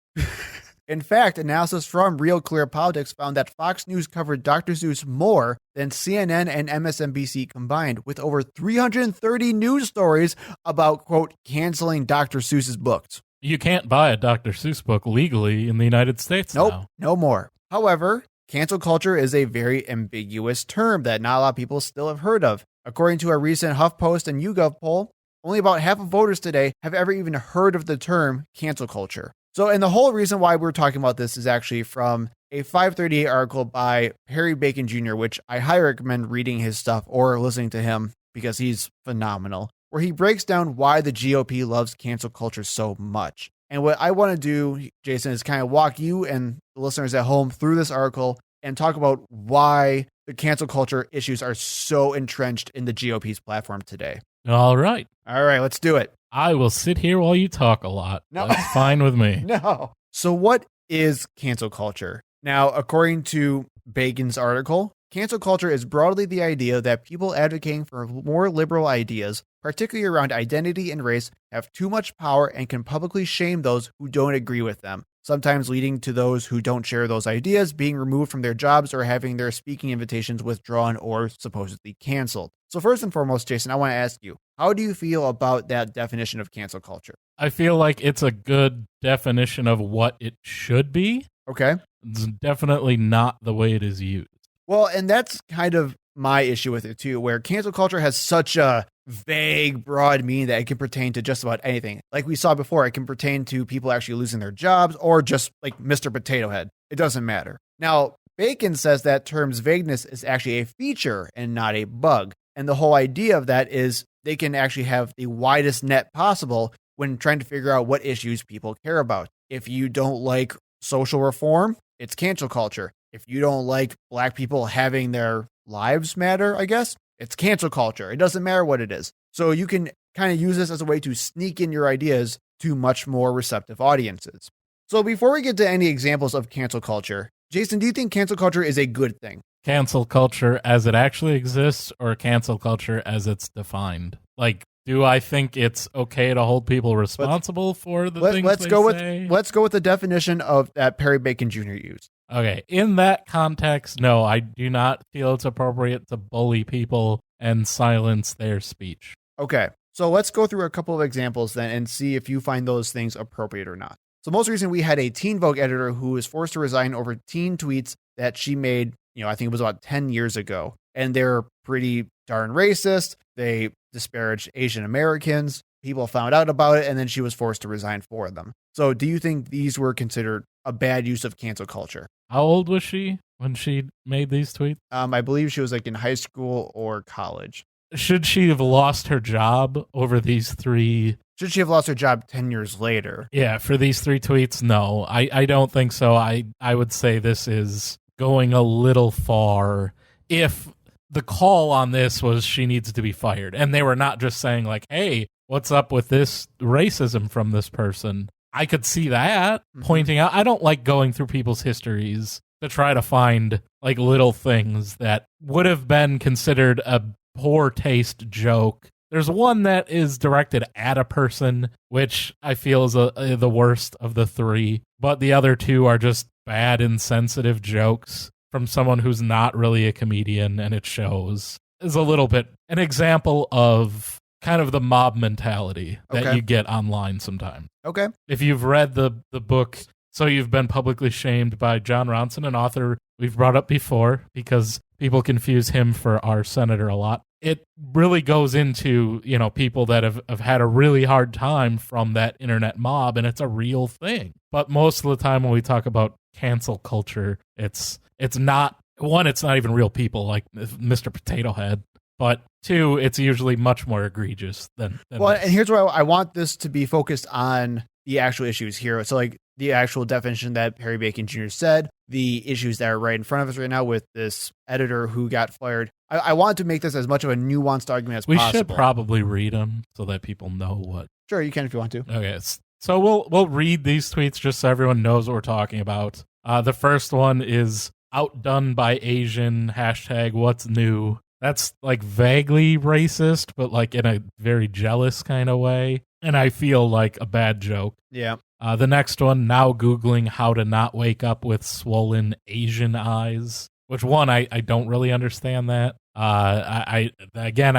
B: In fact, analysis from Real Clear Politics found that Fox News covered Dr. Seuss more than CNN and MSNBC combined, with over 330 news stories about, quote, canceling Dr. Seuss's books.
C: You can't buy a Dr. Seuss book legally in the United States now.
B: No more. However, cancel culture is a very ambiguous term that not a lot of people still have heard of. According to a recent HuffPost and YouGov poll, only about half of voters today have ever even heard of the term cancel culture. So, and the whole reason why we're talking about this is actually from a 538 article by Harry Bacon Jr., which I highly recommend reading his stuff or listening to him because he's phenomenal, where he breaks down why the GOP loves cancel culture so much. And what I want to do, Jason, is kind of walk you and the listeners at home through this article and talk about why the cancel culture issues are so entrenched in the GOP's platform today.
C: All right,
B: let's do it.
C: I will sit here while you talk a lot. No. That's fine with me.
B: No. So what is cancel culture? Now, according to Bacon's article, cancel culture is broadly the idea that people advocating for more liberal ideas, particularly around identity and race, have too much power and can publicly shame those who don't agree with them. sometimes leading to those who don't share those ideas being removed from their jobs or having their speaking invitations withdrawn or supposedly canceled. So first and foremost, Jason, I want to ask you, how do you feel about that definition of cancel culture?
C: I feel like it's a good definition of what it should be.
B: Okay.
C: It's definitely not the way it is used.
B: Well, and that's kind of my issue with it too, where cancel culture has such a vague, broad meaning that it can pertain to just about anything. Like we saw before, it can pertain to people actually losing their jobs or just like Mr. Potato Head. It doesn't matter. Now, Bacon says that term's vagueness is actually a feature and not a bug. And the whole idea of that is they can actually have the widest net possible when trying to figure out what issues people care about. If you don't like social reform, it's cancel culture. If you don't like black people having their lives matter, I guess, it's cancel culture. It doesn't matter what it is. So you can kind of use this as a way to sneak in your ideas to much more receptive audiences. So before we get to any examples of cancel culture, Jason, do you think cancel culture is a good thing?
C: Cancel culture as it actually exists or cancel culture as it's defined? Like, do I think it's okay to hold people responsible for the things they say?
B: Let's go with the definition of that Perry Bacon Jr. used.
C: Okay, in that context, no, I do not feel it's appropriate to bully people and silence their speech.
B: Okay, so let's go through a couple of examples then and see if you find those things appropriate or not. So most recently, we had a Teen Vogue editor who was forced to resign over teen tweets that she made, I think it was about 10 years ago. And they're pretty darn racist. They disparaged Asian Americans. People found out about it, and then she was forced to resign for them. So do you think these were considered a bad use of cancel culture?
C: How old was she when she made these tweets?
B: I believe she was like in high school or college.
C: Should she have lost her job over these three?
B: Should she have lost her job 10 years later?
C: Yeah, for these three tweets, no. I don't think so. I would say this is going a little far. If the call on this was she needs to be fired, and they were not just saying like, hey, what's up with this racism from this person? I could see that pointing out. I don't like going through people's histories to try to find like little things that would have been considered a poor taste joke. There's one that is directed at a person, which I feel is the worst of the three, but the other two are just bad, insensitive jokes from someone who's not really a comedian, and it shows. Is a little bit an example of kind of the mob mentality that you get online sometimes.
B: Okay.
C: If you've read the book, So You've Been Publicly Shamed by John Ronson, an author we've brought up before because people confuse him for our senator a lot. It really goes into, people that have had a really hard time from that internet mob, and it's a real thing. But most of the time when we talk about cancel culture, it's not, one, it's not even real people like Mr. Potato Head. But two, it's usually much more egregious than
B: well,
C: this.
B: And here's where I want this to be focused on the actual issues here. So like the actual definition that Perry Bacon Jr. said, the issues that are right in front of us right now with this editor who got fired. I want to make this as much of a nuanced argument as possible.
C: We should probably read them so that people know what.
B: Sure, you can if you want to.
C: Okay, so we'll read these tweets just so everyone knows what we're talking about. The first one is outdone by Asian, #what's new. That's like vaguely racist, but like in a very jealous kind of way. And I feel like a bad joke.
B: Yeah.
C: The next one, now Googling how to not wake up with swollen Asian eyes. Which one, I don't really understand that. I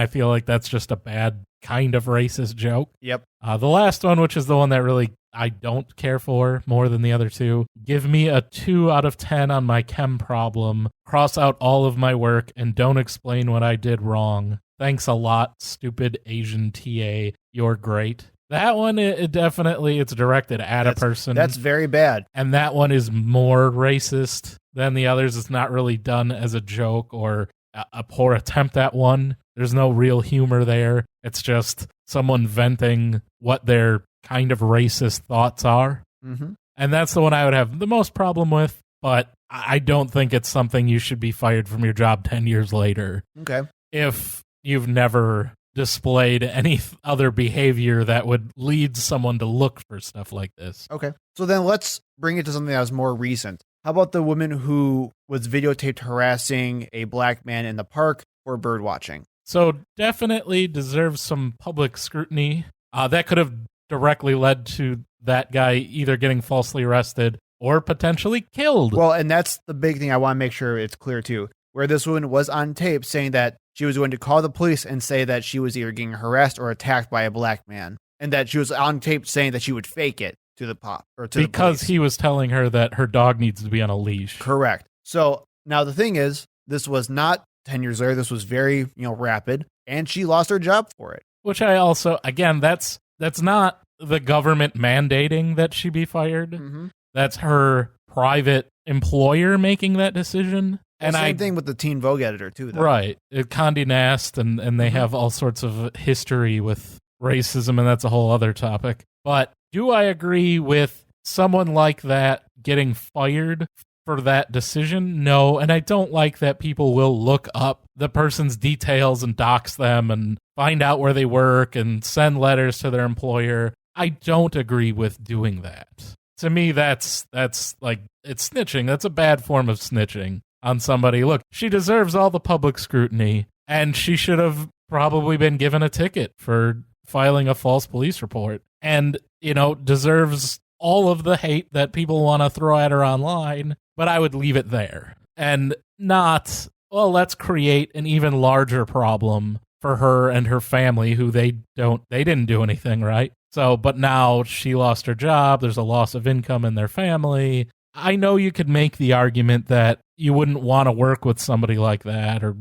C: feel like that's just a bad kind of racist joke.
B: Yep.
C: The last one, which is the one that really I don't care for more than the other two. Give me a 2 out of 10 on my chem problem. Cross out all of my work and don't explain what I did wrong. Thanks a lot, stupid Asian TA. You're great. That one, it's directed at a person.
B: That's very bad.
C: And that one is more racist than the others. It's not really done as a joke or a poor attempt at one. There's no real humor there. It's just someone venting what their kind of racist thoughts are.
B: Mm-hmm.
C: And that's the one I would have the most problem with, but I don't think it's something you should be fired from your job 10 years later.
B: Okay.
C: If you've never displayed any other behavior that would lead someone to look for stuff like this.
B: Okay. So then let's bring it to something that was more recent. How about the woman who was videotaped harassing a black man in the park for bird watching?
C: So definitely deserves some public scrutiny. That could have directly led to that guy either getting falsely arrested or potentially killed.
B: Well, and that's the big thing I want to make sure it's clear too, where this woman was on tape saying that she was going to call the police and say that she was either getting harassed or attacked by a black man, and that she was on tape saying that she would fake it to the pop or to
C: because
B: the police.
C: He was telling her that her dog needs to be on a leash.
B: Correct. So now the thing is, this was not 10 years later. This was very, rapid, and she lost her job for it.
C: Which I also, again, that's not the government mandating that she be fired.
B: Mm-hmm.
C: That's her private employer making that decision.
B: And same thing with the Teen Vogue editor too, though. Right.
C: Condé Nast, and they have all sorts of history with racism, and that's a whole other topic. But do I agree with someone like that getting fired for that decision? No, and I don't like that people will look up the person's details and dox them and find out where they work and send letters to their employer. I don't agree with doing that. To me, that's like, it's snitching. That's a bad form of snitching on somebody. Look, she deserves all the public scrutiny, and she should have probably been given a ticket for filing a false police report, and, deserves all of the hate that people want to throw at her online. But I would leave it there and not, well, let's create an even larger problem for her and her family who they didn't do anything, right? So, but now she lost her job. There's a loss of income in their family. I know you could make the argument that you wouldn't want to work with somebody like that or,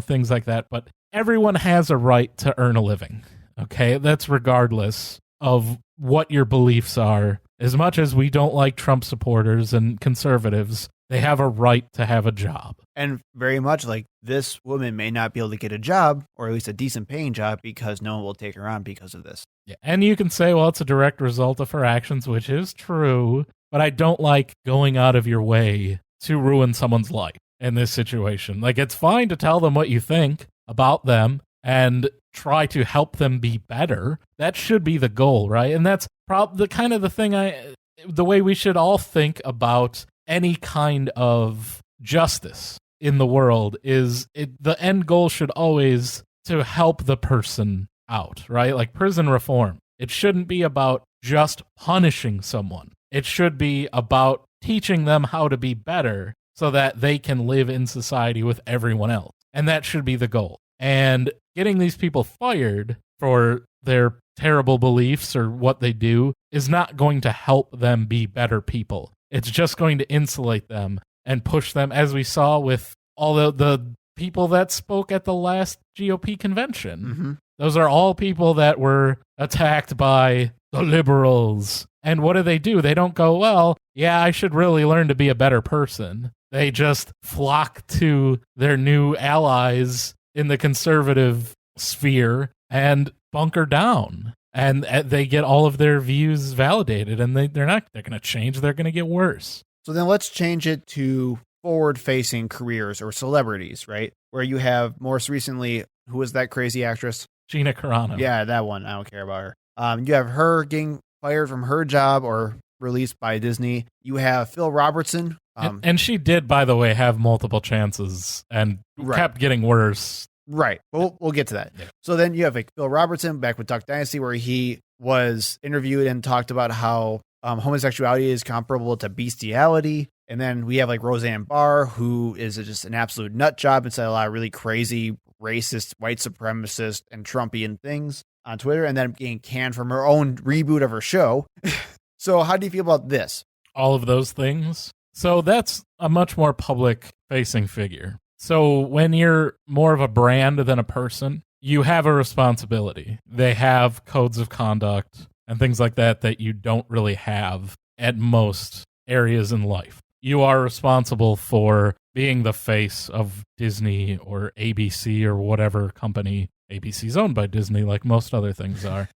C: things like that. But everyone has a right to earn a living. Okay. That's regardless of what your beliefs are. As much as we don't like Trump supporters and conservatives, they have a right to have a job.
B: And very much like this woman may not be able to get a job, or at least a decent paying job, because no one will take her on because of this.
C: Yeah. And you can say, well, it's a direct result of her actions, which is true, but I don't like going out of your way to ruin someone's life in this situation. Like, it's fine to tell them what you think about them and try to help them be better. That should be the goal, right? And that's probably the way we should all think about any kind of justice in the world is the end goal should always to help the person out, right? Like prison reform. It shouldn't be about just punishing someone. It should be about teaching them how to be better so that they can live in society with everyone else. And that should be the goal. And getting these people fired for their terrible beliefs or what they do is not going to help them be better people. It's just going to insulate them and push them, as we saw with all the people that spoke at the last GOP convention.
B: Mm-hmm.
C: Those are all people that were attacked by the liberals. And what do? They don't go, well, yeah, I should really learn to be a better person. They just flock to their new allies in the conservative sphere and bunker down. And they get all of their views validated, and they're going to change. They're going to get worse.
B: So then let's change it to forward-facing careers or celebrities, right? Where you have most recently, who was that crazy actress?
C: Gina Carano.
B: Yeah, that one. I don't care about her. You have her getting fired from her job or released by Disney. You have Phil Robertson.
C: And she did, by the way, have multiple chances and kept getting worse.
B: Right. We'll get to that. Yeah. So then you have like Phil Robertson back with Duck Dynasty, where he was interviewed and talked about how homosexuality is comparable to bestiality. And then we have like Roseanne Barr, who is just an absolute nut job and said a lot of really crazy, racist, white supremacist, and Trumpian things on Twitter, and then getting canned from her own reboot of her show. So how do you feel about this?
C: All of those things. So that's a much more public-facing figure. So when you're more of a brand than a person, you have a responsibility. They have codes of conduct and things like that you don't really have at most areas in life. You are responsible for being the face of Disney or ABC or whatever company. ABC's owned by Disney, like most other things are.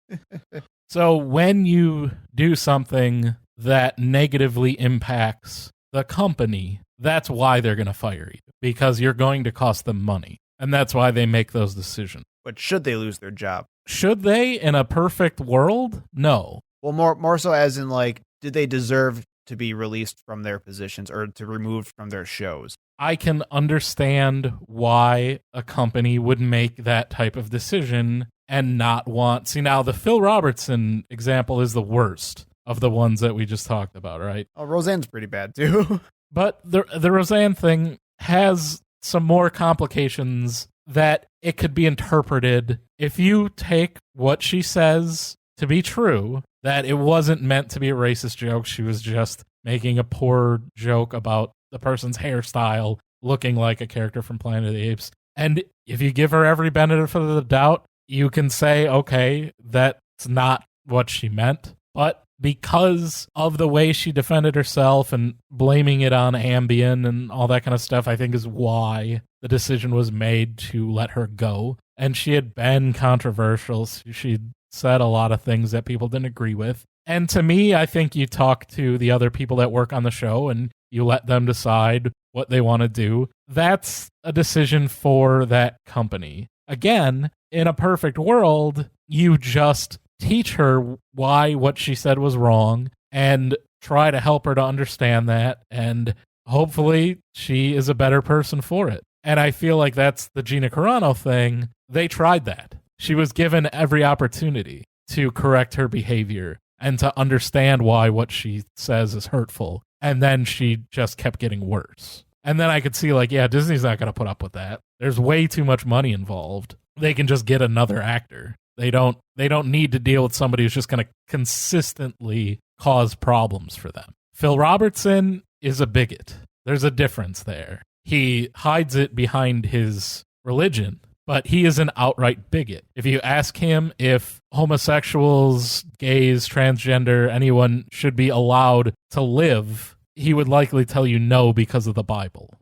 C: So when you do something that negatively impacts the company, that's why they're going to fire you, because you're going to cost them money. And that's why they make those decisions.
B: But should they lose their job?
C: Should they in a perfect world? No.
B: Well, more so as in like, did they deserve to be released from their positions or to removed from their shows?
C: I can understand why a company would make that type of decision and not want... See, now the Phil Robertson example is the worst of the ones that we just talked about, right?
B: Oh, Roseanne's pretty bad too.
C: But the Roseanne thing has some more complications that it could be interpreted if you take what she says to be true, that it wasn't meant to be a racist joke. She was just making a poor joke about the person's hairstyle looking like a character from Planet of the Apes. And if you give her every benefit of the doubt, you can say, okay, that's not what she meant. But because of the way she defended herself and blaming it on Ambien and all that kind of stuff, I think is why the decision was made to let her go. And she had been controversial. She'd said a lot of things that people didn't agree with. And to me, I think you talk to the other people that work on the show and you let them decide what they want to do. That's a decision for that company. Again, in a perfect world, you just teach her why what she said was wrong and try to help her to understand that, and hopefully she is a better person for it. And I feel like that's the Gina Carano thing. They tried that. She was given every opportunity to correct her behavior and to understand why what she says is hurtful. And then she just kept getting worse. And then I could see, like, yeah, Disney's not going to put up with that. There's way too much money involved. They can just get another actor. They don't need to deal with somebody who's just going to consistently cause problems for them. Phil Robertson is a bigot. There's a difference there. He hides it behind his religion, but he is an outright bigot. If you ask him if homosexuals, gays, transgender, anyone should be allowed to live, he would likely tell you no because of the Bible.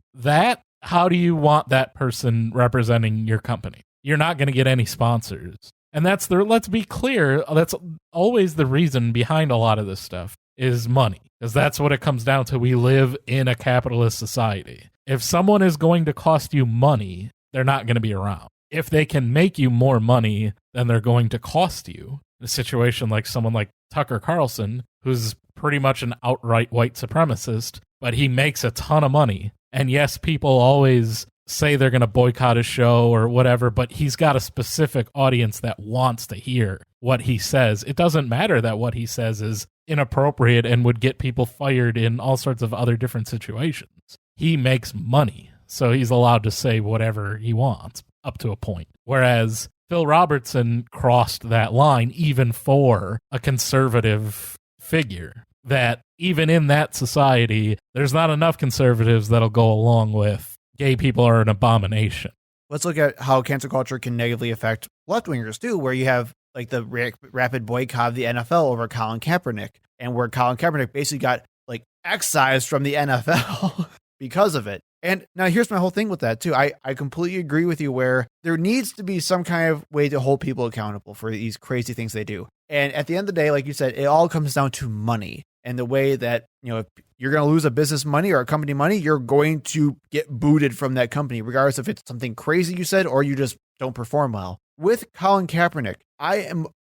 C: How do you want that person representing your company? You're not going to get any sponsors. And let's be clear, that's always the reason behind a lot of this stuff is money. Because that's what it comes down to. We live in a capitalist society. If someone is going to cost you money, they're not going to be around. If they can make you more money than they're going to cost you, in a situation like someone like Tucker Carlson, who's pretty much an outright white supremacist, but he makes a ton of money. And yes, people always say they're going to boycott his show or whatever, but he's got a specific audience that wants to hear what he says. It doesn't matter that what he says is inappropriate and would get people fired in all sorts of other different situations. He makes money, so he's allowed to say whatever he wants up to a point. Whereas Phil Robertson crossed that line even for a conservative figure, that even in that society, there's not enough conservatives that'll go along with gay people are an abomination.
B: Let's look at how cancel culture can negatively affect left-wingers too, where you have like the rapid boycott of the NFL over Colin Kaepernick, and where Colin Kaepernick basically got like excised from the NFL because of it. And now here's my whole thing with that too. I completely agree with you where there needs to be some kind of way to hold people accountable for these crazy things they do. And at the end of the day, like you said, it all comes down to money. And the way that, if you're going to lose a business money or a company money, you're going to get booted from that company, regardless if it's something crazy you said or you just don't perform well. With Colin Kaepernick,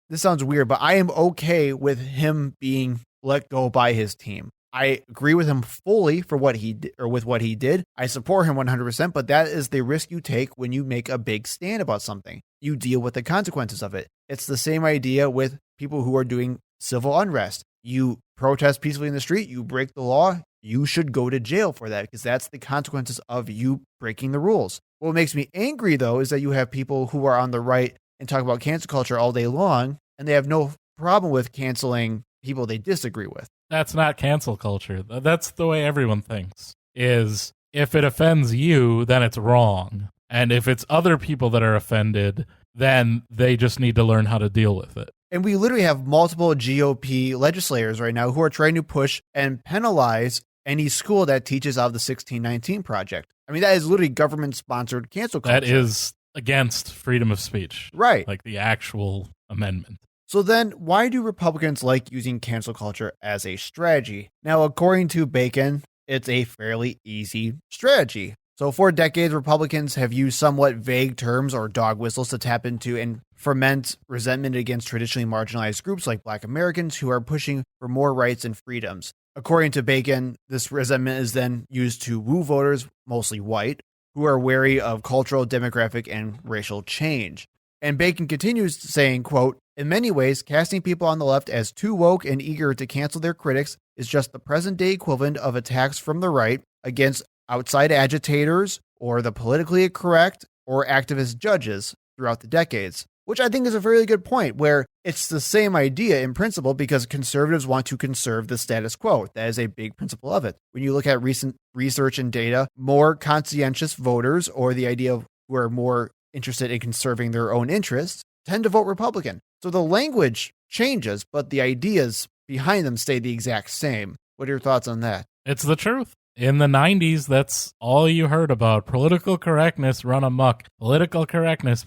B: this sounds weird, but I am okay with him being let go by his team. I agree with him fully for what he did, or with what he did. I support him 100%, but that is the risk you take when you make a big stand about something. You deal with the consequences of it. It's the same idea with people who are doing civil unrest. You protest peacefully in the street, you break the law, you should go to jail for that because that's the consequences of you breaking the rules. What makes me angry, though, is that you have people who are on the right and talk about cancel culture all day long, and they have no problem with canceling people they disagree with.
C: That's not cancel culture. That's the way everyone thinks, is if it offends you, then it's wrong. And if it's other people that are offended, then they just need to learn how to deal with it.
B: And we literally have multiple GOP legislators right now who are trying to push and penalize any school that teaches out of the 1619 Project. I mean, that is literally government-sponsored cancel culture.
C: That is against freedom of speech.
B: Right.
C: Like the actual amendment.
B: So then, why do Republicans like using cancel culture as a strategy? Now, according to Bacon, it's a fairly easy strategy. So for decades, Republicans have used somewhat vague terms or dog whistles to tap into and foment resentment against traditionally marginalized groups like Black Americans who are pushing for more rights and freedoms. According to Bacon, this resentment is then used to woo voters, mostly white, who are wary of cultural, demographic, and racial change. And Bacon continues saying, quote, In many ways, casting people on the left as too woke and eager to cancel their critics is just the present-day equivalent of attacks from the right against outside agitators or the politically correct or activist judges throughout the decades, which I think is a very good point, where it's the same idea in principle because conservatives want to conserve the status quo. That is a big principle of it. When you look at recent research and data, more conscientious voters, or the idea of who are more interested in conserving their own interests, tend to vote Republican. So the language changes, but the ideas behind them stay the exact same. What are your thoughts on that?
C: It's the truth. In the 90s, that's all you heard about. Political correctness run amok. Political correctness.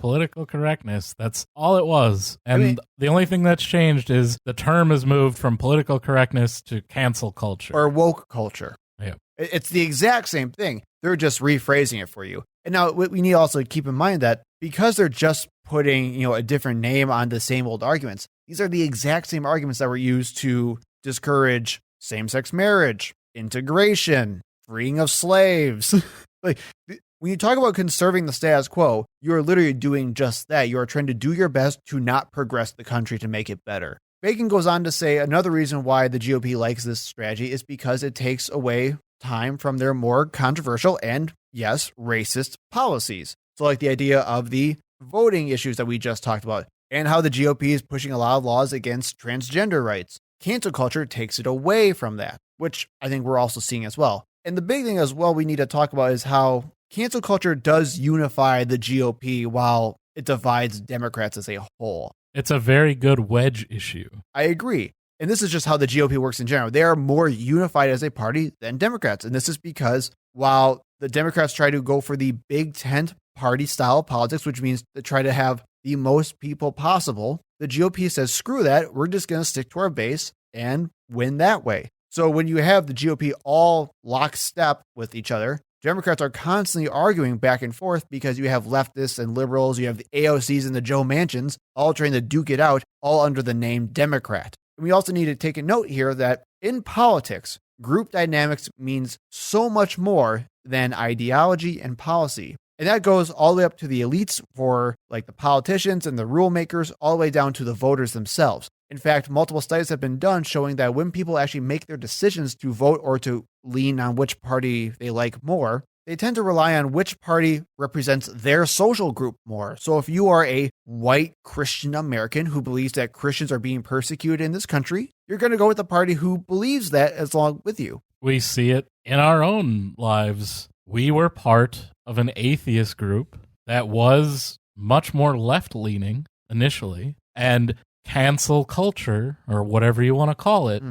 C: That's all it was. And the only thing that's changed is the term has moved from political correctness to cancel culture.
B: Or woke culture.
C: Yeah.
B: It's the exact same thing. They're just rephrasing it for you. And now we need to also keep in mind that because they're just putting, a different name on the same old arguments, these are the exact same arguments that were used to discourage same-sex marriage, integration, freeing of slaves. Like, when you talk about conserving the status quo, you're literally doing just that. You are trying to do your best to not progress the country to make it better. Bacon goes on to say another reason why the GOP likes this strategy is because it takes away time from their more controversial and, yes, racist policies. So like the idea of the voting issues that we just talked about and how the GOP is pushing a lot of laws against transgender rights. Cancel culture takes it away from that, which I think we're also seeing as well. And the big thing as well we need to talk about is how cancel culture does unify the GOP while it divides Democrats as a whole.
C: It's a very good wedge issue.
B: I agree. And this is just how the GOP works in general. They are more unified as a party than Democrats. And this is because while the Democrats try to go for the big tent party style politics, which means to try to have the most people possible, the GOP says, screw that. We're just going to stick to our base and win that way. So when you have the GOP all lockstep with each other, Democrats are constantly arguing back and forth because you have leftists and liberals, you have the AOCs and the Joe Manchins all trying to duke it out, all under the name Democrat. And we also need to take a note here that in politics, group dynamics means so much more than ideology and policy. And that goes all the way up to the elites for like the politicians and the rule makers, all the way down to the voters themselves. In fact, multiple studies have been done showing that when people actually make their decisions to vote or to lean on which party they like more, they tend to rely on which party represents their social group more. So if you are a white Christian American who believes that Christians are being persecuted in this country, you're going to go with the party who believes that as long with you.
C: We see it in our own lives. We were part of an atheist group that was much more left-leaning initially, and cancel culture, or whatever you want to call it,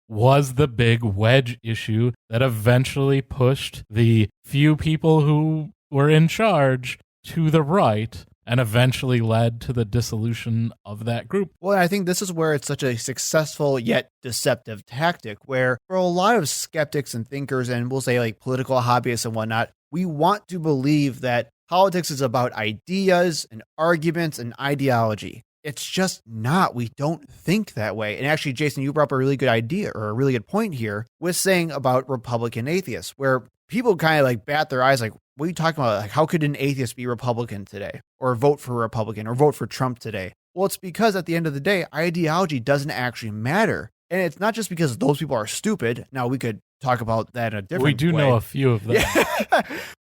C: was the big wedge issue that eventually pushed the few people who were in charge to the right and eventually led to the dissolution of that group.
B: Well, I think this is where it's such a successful yet deceptive tactic, where for a lot of skeptics and thinkers, and we'll say like political hobbyists and whatnot, we want to believe that politics is about ideas and arguments and ideology. It's just not. We don't think that way. And actually, Jason, you brought up a really good idea or a really good point here with saying about Republican atheists, where people kind of like bat their eyes like, what are you talking about? Like, how could an atheist be Republican today or vote for a Republican or vote for Trump today? Well, it's because at the end of the day, ideology doesn't actually matter. And it's not just because those people are stupid. Now, we could talk about that in a different way.
C: We do know a few of them.
B: Yeah.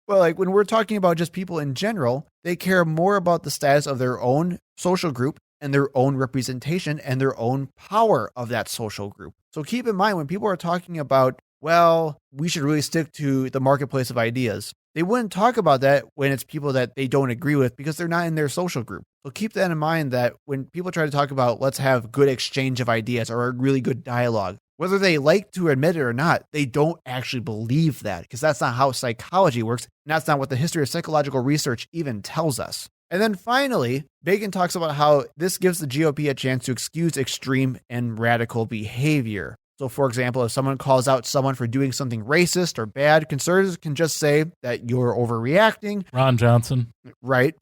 B: Well, like when we're talking about just people in general, they care more about the status of their own social group and their own representation and their own power of that social group. So keep in mind when people are talking about, well, we should really stick to the marketplace of ideas, they wouldn't talk about that when it's people that they don't agree with because they're not in their social group. So keep that in mind that when people try to talk about let's have good exchange of ideas or a really good dialogue, whether they like to admit it or not, they don't actually believe that because that's not how psychology works. And that's not what the history of psychological research even tells us. And then finally, Bacon talks about how this gives the GOP a chance to excuse extreme and radical behavior. So, for example, if someone calls out someone for doing something racist or bad, conservatives can just say that you're overreacting.
C: Ron Johnson.
B: Right.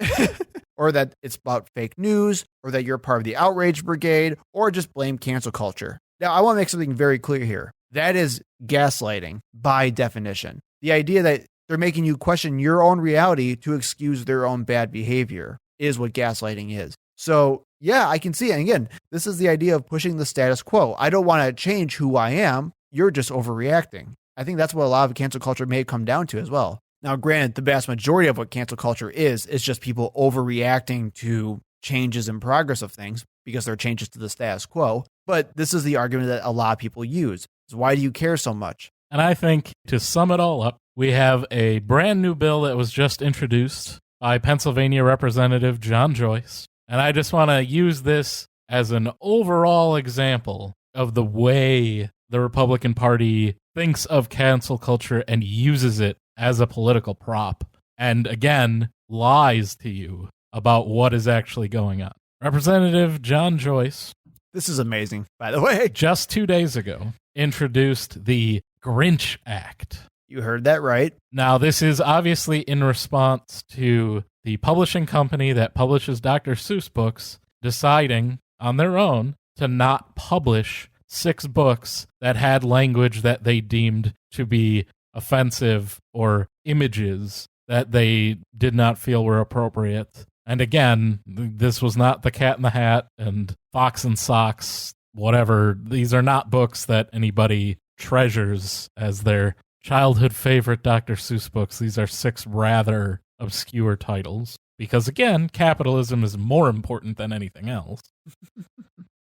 B: Or that it's about fake news, or that you're part of the outrage brigade, or just blame cancel culture. Now, I want to make something very clear here. That is gaslighting by definition. The idea that they're making you question your own reality to excuse their own bad behavior is what gaslighting is. So Yeah, I can see it. And again, this is the idea of pushing the status quo. I don't want to change who I am. You're just overreacting. I think that's what a lot of cancel culture may come down to as well. Now, granted, the vast majority of what cancel culture is just people overreacting to changes in progress of things because they're changes to the status quo. But this is the argument that a lot of people use. Is why do you care so much?
C: And I think to sum it all up, we have a brand new bill that was just introduced by Pennsylvania Representative John Joyce. And I just want to use this as an overall example of the way the Republican Party thinks of cancel culture and uses it as a political prop. And again, lies to you about what is actually going on. Representative John Joyce.
B: This is amazing, by the way.
C: Just 2 days ago, introduced the Grinch Act.
B: You heard that right.
C: Now, this is obviously in response to the publishing company that publishes Dr. Seuss books deciding on their own to not publish 6 books that had language that they deemed to be offensive or images that they did not feel were appropriate. And again, this was not The Cat in the Hat and Fox and Socks, whatever. These are not books that anybody treasures as their childhood favorite Dr. Seuss books. These are 6 rather obscure titles. Because again, capitalism is more important than anything else.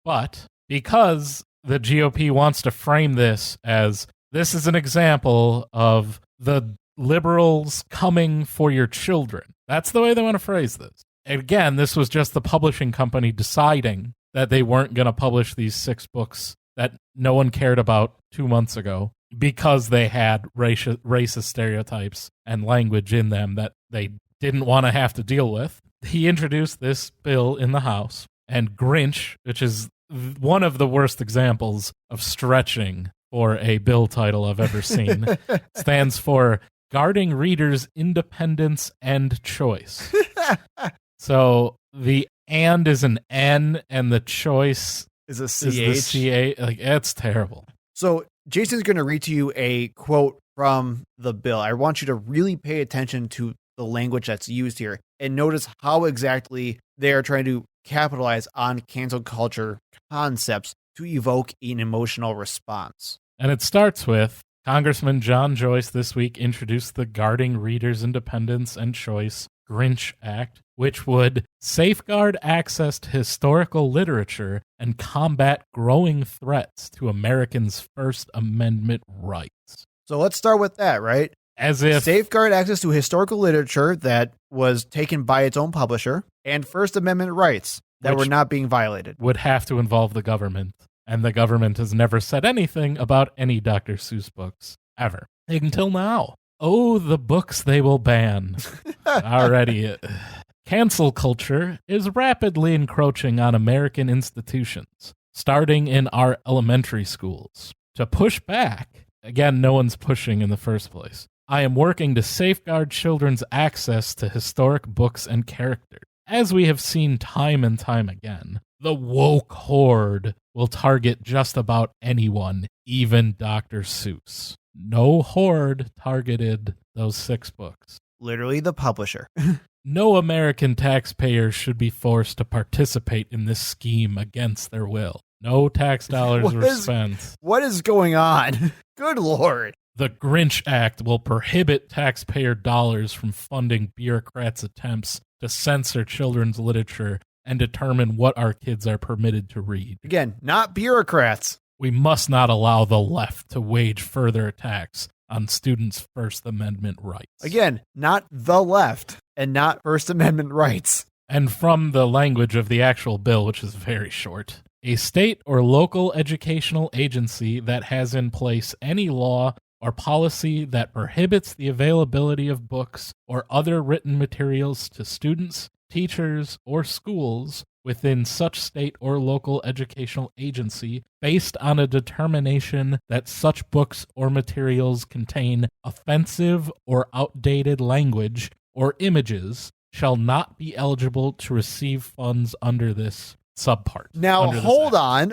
C: But because the GOP wants to frame this as this is an example of the liberals coming for your children. That's the way they want to phrase this. And again, this was just the publishing company deciding that they weren't going to publish these 6 books that no one cared about 2 months ago because they had racist stereotypes and language in them that they didn't want to have to deal with. He introduced this bill in the House, and Grinch, which is one of the worst examples of stretching for a bill title I've ever seen, stands for Guarding Readers' Independence and Choice. So the and is an N, and the choice
B: Is a
C: is the
B: CH.
C: CA. Like, it's terrible.
B: So Jason's going to read to you a quote from the bill. I want you to really pay attention to the language that's used here and notice how exactly they are trying to capitalize on cancel culture concepts to evoke an emotional response.
C: And it starts with Congressman John Joyce this week introduced the Guarding Readers' Independence and Choice Grinch Act, which would safeguard access to historical literature and combat growing threats to Americans' First Amendment rights.
B: So let's start with that, right?
C: As if
B: Safeguard access to historical literature that was taken by its own publisher and First Amendment rights that
C: Which
B: were not being violated.
C: would have to involve the government. And the government has never said anything about any Dr. Seuss books, ever. Until now. Oh, the books they will ban. Already. Cancel culture is rapidly encroaching on American institutions, starting in our elementary schools. To push back, again, no one's pushing in the first place. I am working to safeguard children's access to historic books and characters. As we have seen time and time again, the woke horde will target just about anyone, even Dr. Seuss. No horde targeted those 6 books.
B: Literally the publisher.
C: No American taxpayer should be forced to participate in this scheme against their will. No tax dollars
B: What
C: were
B: is-
C: spent.
B: What is going on? Good Lord.
C: The Grinch Act will prohibit taxpayer dollars from funding bureaucrats' attempts to censor children's literature and determine what our kids are permitted to read.
B: Again, not bureaucrats.
C: We must not allow the left to wage further attacks on students' First Amendment rights.
B: Again, not the left and not First Amendment rights.
C: And from the language of the actual bill, which is very short, a state or local educational agency that has in place any law or policy that prohibits the availability of books or other written materials to students, teachers, or schools within such state or local educational agency based on a determination that such books or materials contain offensive or outdated language or images shall not be eligible to receive funds under this subpart.
B: Now,
C: under this
B: hold
C: act.
B: on.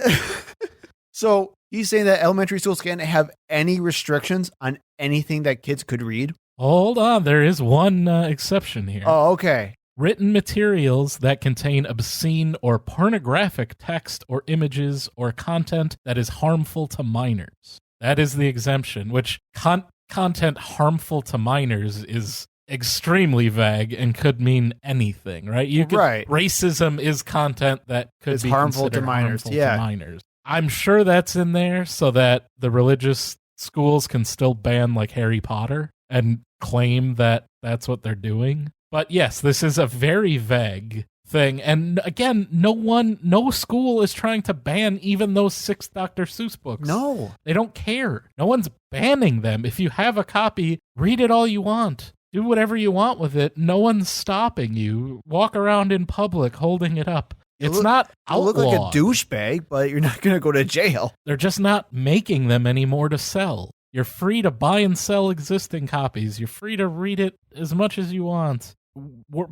B: So he's saying that elementary schools can't have any restrictions on anything that kids could read?
C: Hold on, there is one exception here.
B: Oh, okay.
C: written materials that contain obscene or pornographic text or images or content that is harmful to minors. That is the exemption, which content harmful to minors is extremely vague and could mean anything, right?
B: Right.
C: Racism is content that could be
B: harmful to
C: considered
B: minors.
C: harmful
B: Yeah.
C: to minors. I'm sure that's in there so that the religious schools can still ban like Harry Potter and claim that that's what they're doing. But yes, this is a very vague thing. And again, no school is trying to ban even those 6 Dr. Seuss books.
B: No.
C: They don't care. No one's banning them. If you have a copy, read it all you want. Do whatever you want with it. No one's stopping you. Walk around in public holding it up. It's not outlawed.
B: You look like a douchebag, but you're not going to go to jail.
C: They're just not making them anymore to sell. You're free to buy and sell existing copies. You're free to read it as much as you want.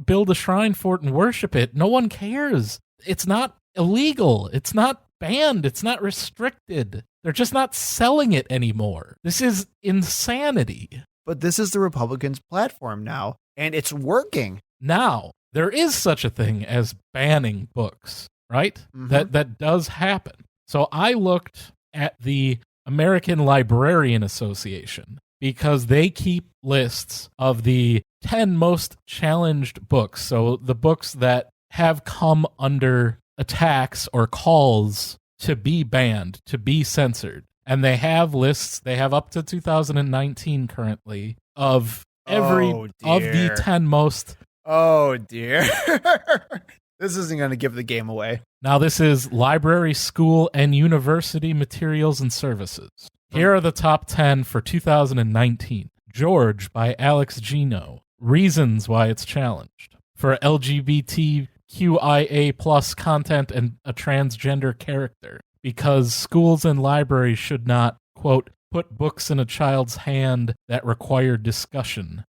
C: Build a shrine for it and worship it. No one cares. It's not illegal. It's not banned. It's not restricted. They're just not selling it anymore. This is insanity.
B: But this is the Republicans' platform now, and it's working.
C: Now, there is such a thing as banning books, right?
B: Mhm.
C: That does happen. So I looked at the American Librarian Association because they keep lists of the 10 most challenged books. So the books that have come under attacks or calls to be banned, to be censored. And they have lists, they have up to 2019 currently, of of the 10 most.
B: Oh, dear. This isn't going to give the game away.
C: Now, this is library, school, and university materials and services. Here are the top 10 for 2019. George by Alex Gino. Reasons why it's challenged. For LGBTQIA plus content and a transgender character. Because schools and libraries should not, quote, put books in a child's hand that require discussion.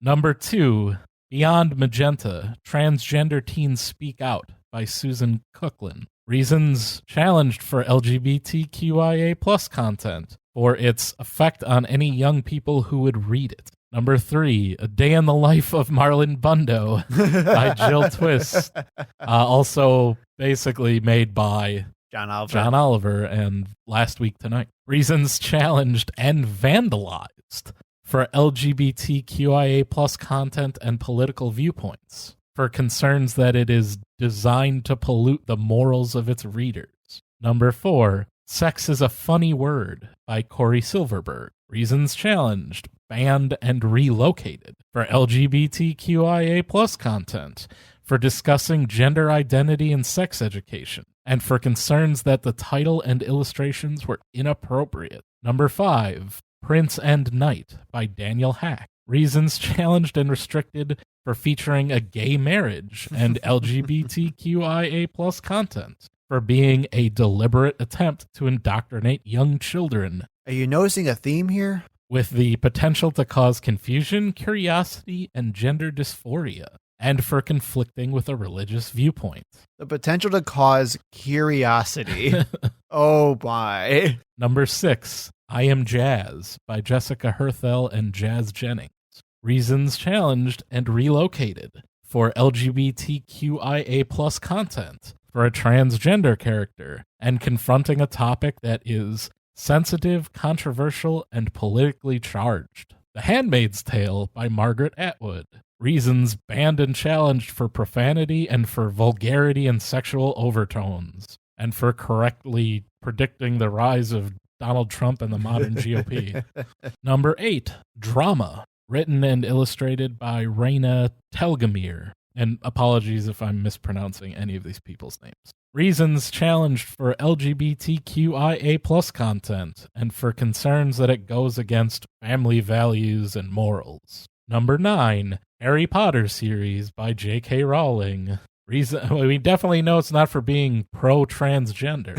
C: Number 2, Beyond Magenta, Transgender Teens Speak Out by Susan Cooklin. Reasons challenged for LGBTQIA plus content for its effect on any young people who would read it. Number 3, A Day in the Life of Marlon Bundo by Jill Twist. Also basically made by
B: John
C: Oliver and Last Week Tonight. Reasons challenged and vandalized for LGBTQIA plus content and political viewpoints, for concerns that it is designed to pollute the morals of its readers. Number 4, Sex is a Funny Word by Corey Silverberg. Reasons challenged, banned, and relocated for LGBTQIA plus content, for discussing gender identity and sex education, and for concerns that the title and illustrations were inappropriate. Number 5, Prince and Knight by Daniel Hack. Reasons challenged and restricted for featuring a gay marriage and LGBTQIA plus content, for being a deliberate attempt to indoctrinate young children.
B: Are you noticing a theme here?
C: With the potential to cause confusion, curiosity, and gender dysphoria, and for conflicting with a religious viewpoint.
B: The potential to cause curiosity. Oh, my.
C: Number 6, I Am Jazz by Jessica Herthel and Jazz Jennings. Reasons challenged and relocated for LGBTQIA plus content, for a transgender character, and confronting a topic that is sensitive, controversial, and politically charged. The Handmaid's Tale by Margaret Atwood. Reasons banned and challenged for profanity and for vulgarity and sexual overtones, and for correctly predicting the rise of Donald Trump and the modern GOP. Number 8, Drama, written and illustrated by Raina Telgemir. And apologies if I'm mispronouncing any of these people's names. Reasons challenged for LGBTQIA plus content, and for concerns that it goes against family values and morals. Number 9, Harry Potter series by J.K. Rowling. We definitely know it's not for being pro-transgender.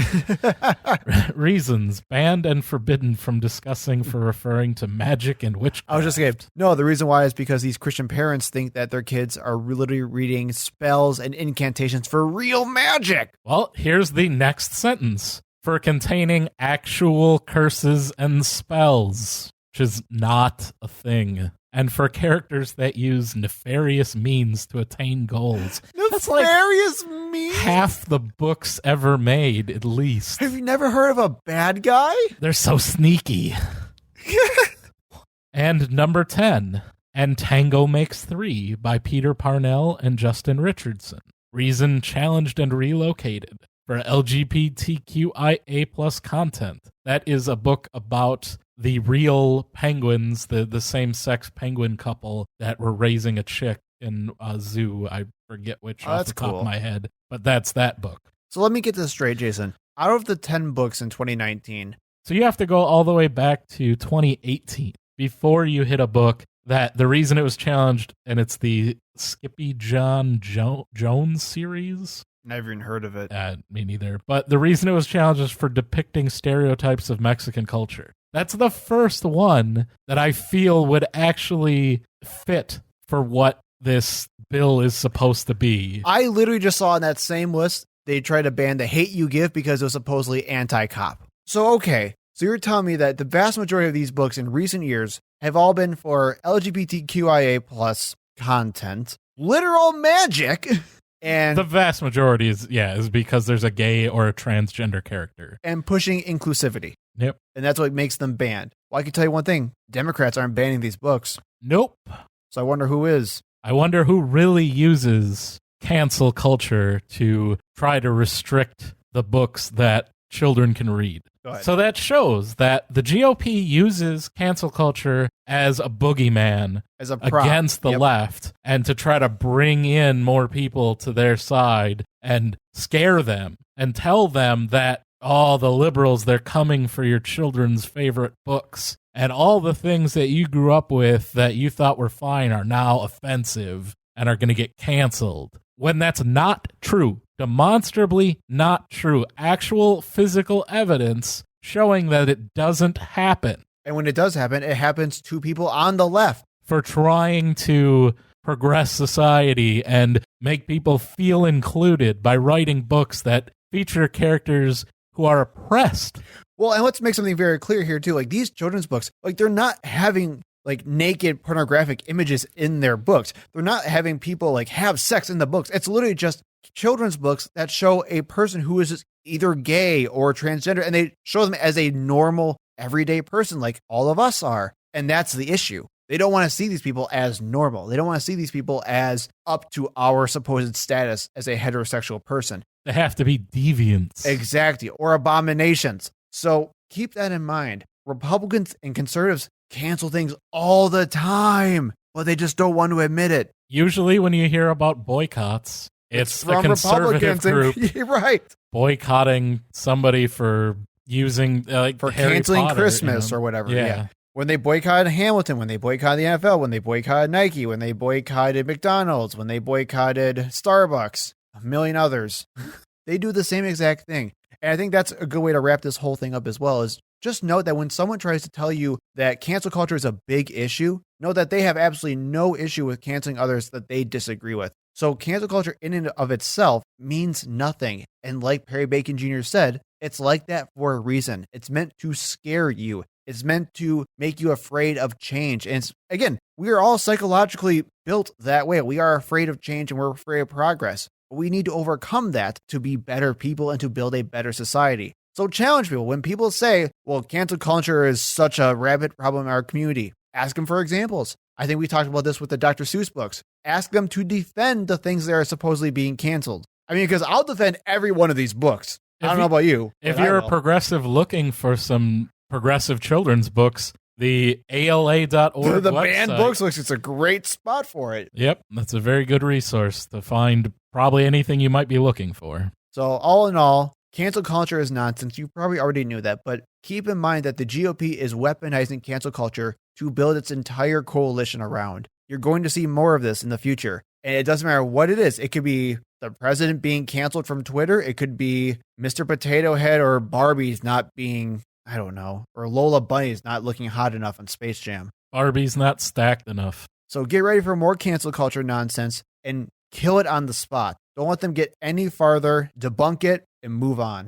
C: Reasons banned and forbidden from discussing for referring to magic and witchcraft.
B: I was just saying, no, the reason why is because these Christian parents think that their kids are literally reading spells and incantations for real magic.
C: Well, here's the next sentence. For containing actual curses and spells, which is not a thing and for characters that use nefarious means to attain goals. That's like
B: Nefarious means?
C: half the books ever made, at least.
B: Have you never heard of a bad guy?
C: They're so sneaky. And number 10, And Tango Makes Three by Peter Parnell and Justin Richardson. Reason challenged and relocated for LGBTQIA plus content. That is a book about the real penguins, the same-sex penguin couple that were raising a chick in a zoo. I forget which off the top of my head, but that's that book.
B: So let me get this straight, Jason. Out of the 10 books in 2019...
C: So you have to go all the way back to 2018 before you hit a book that the reason it was challenged, and it's the Skippy John Jones series.
B: Never even heard of it.
C: Me neither. But the reason it was challenged is for depicting stereotypes of Mexican culture. That's the first one that I feel would actually fit for what this bill is supposed to be.
B: I literally just saw on that same list, they tried to ban The Hate U Give because it was supposedly anti-cop. So, okay. So you're telling me that the vast majority of these books in recent years have all been for LGBTQIA plus content, literal magic, and
C: the vast majority is because there's a gay or a transgender character.
B: And pushing inclusivity.
C: Yep.
B: And that's what makes them banned. Well, I can tell you one thing. Democrats aren't banning these books.
C: Nope.
B: So I wonder who is.
C: I wonder who really uses cancel culture to try to restrict the books that children can read. So that shows that the GOP uses cancel culture as a boogeyman,
B: as a prop
C: against the left, and to try to bring in more people to their side and scare them and tell them that, oh, the liberals, they're coming for your children's favorite books. And all the things that you grew up with that you thought were fine are now offensive and are going to get canceled. When that's not true. Demonstrably not true. Actual physical evidence showing that it doesn't happen.
B: And when it does happen, it happens to people on the left.
C: For trying to progress society and make people feel included by writing books that feature characters who are oppressed.
B: Well, and let's make something very clear here, too. Like, these children's books, like, they're not having like naked pornographic images in their books. They're not having people like have sex in the books. It's literally just children's books that show a person who is either gay or transgender, and they show them as a normal, everyday person like all of us are. And that's the issue. They don't want to see these people as normal. They don't want to see these people as up to our supposed status as a heterosexual person.
C: They have to be deviants.
B: Exactly. Or abominations. So keep that in mind. Republicans and conservatives cancel things all the time, but they just don't want to admit it.
C: Usually when you hear about boycotts, it's a conservative group
B: right.
C: boycotting somebody for using
B: for
C: Harry
B: canceling
C: Potter,
B: Christmas or whatever. Yeah. When they boycotted Hamilton, when they boycotted the NFL, when they boycotted Nike, when they boycotted McDonald's, when they boycotted Starbucks, a million others, they do the same exact thing. And I think that's a good way to wrap this whole thing up as well, is just note that when someone tries to tell you that cancel culture is a big issue, know that they have absolutely no issue with canceling others that they disagree with. So cancel culture in and of itself means nothing. And like Perry Bacon Jr. said, it's like that for a reason. It's meant to scare you. It's meant to make you afraid of change. And again, we are all psychologically built that way. We are afraid of change and we're afraid of progress. But we need to overcome that to be better people and to build a better society. So challenge people. When people say, well, cancel culture is such a rampant problem in our community, ask them for examples. I think we talked about this with the Dr. Seuss books. Ask them to defend the things that are supposedly being canceled. I mean, because I'll defend every one of these books. I don't know about you.
C: If you're a progressive looking for some progressive children's books, the ALA.org
B: the
C: website,
B: banned books looks it's a great spot for it.
C: Yep, that's a very good resource to find probably anything you might be looking for.
B: So all in all, cancel culture is nonsense. You probably already knew that, but keep in mind that the GOP is weaponizing cancel culture to build its entire coalition around. You're going to see more of this in the future. And it doesn't matter what it is. It could be the president being canceled from Twitter. It could be Mr. Potato Head or Barbie's not being, I don't know, or Lola Bunny's not looking hot enough on Space Jam.
C: Barbie's not stacked enough.
B: So get ready for more cancel culture nonsense and kill it on the spot. Don't let them get any farther. Debunk it and move on.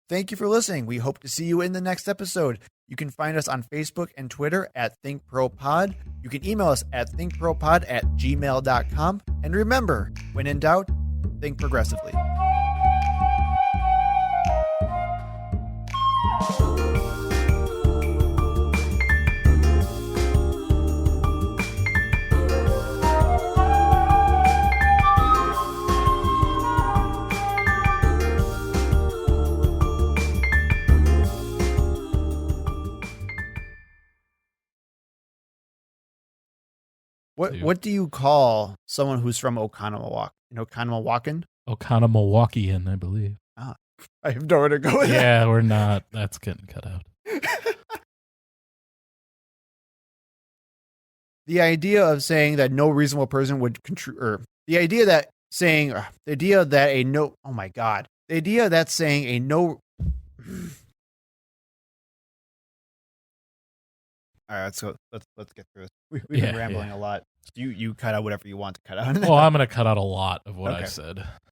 B: Thank you for listening. We hope to see you in the next episode. You can find us on Facebook and Twitter at ThinkProPod. You can email us at thinkpropod@gmail.com. And remember, when in doubt, think progressively. What do you call someone who's from Oconomowoc? Oconomowocan?
C: Oconomowokian, I believe.
B: I have nowhere to go with that.
C: Yeah, we're not. That's getting cut out.
B: The idea of saying that no reasonable person would the idea that saying the idea that a no oh my god the idea that saying a no all right, let's get through this. We've been rambling a lot. You cut out whatever you want to cut out.
C: Well, I'm going to cut out a lot of what I
B: Okay.
C: said.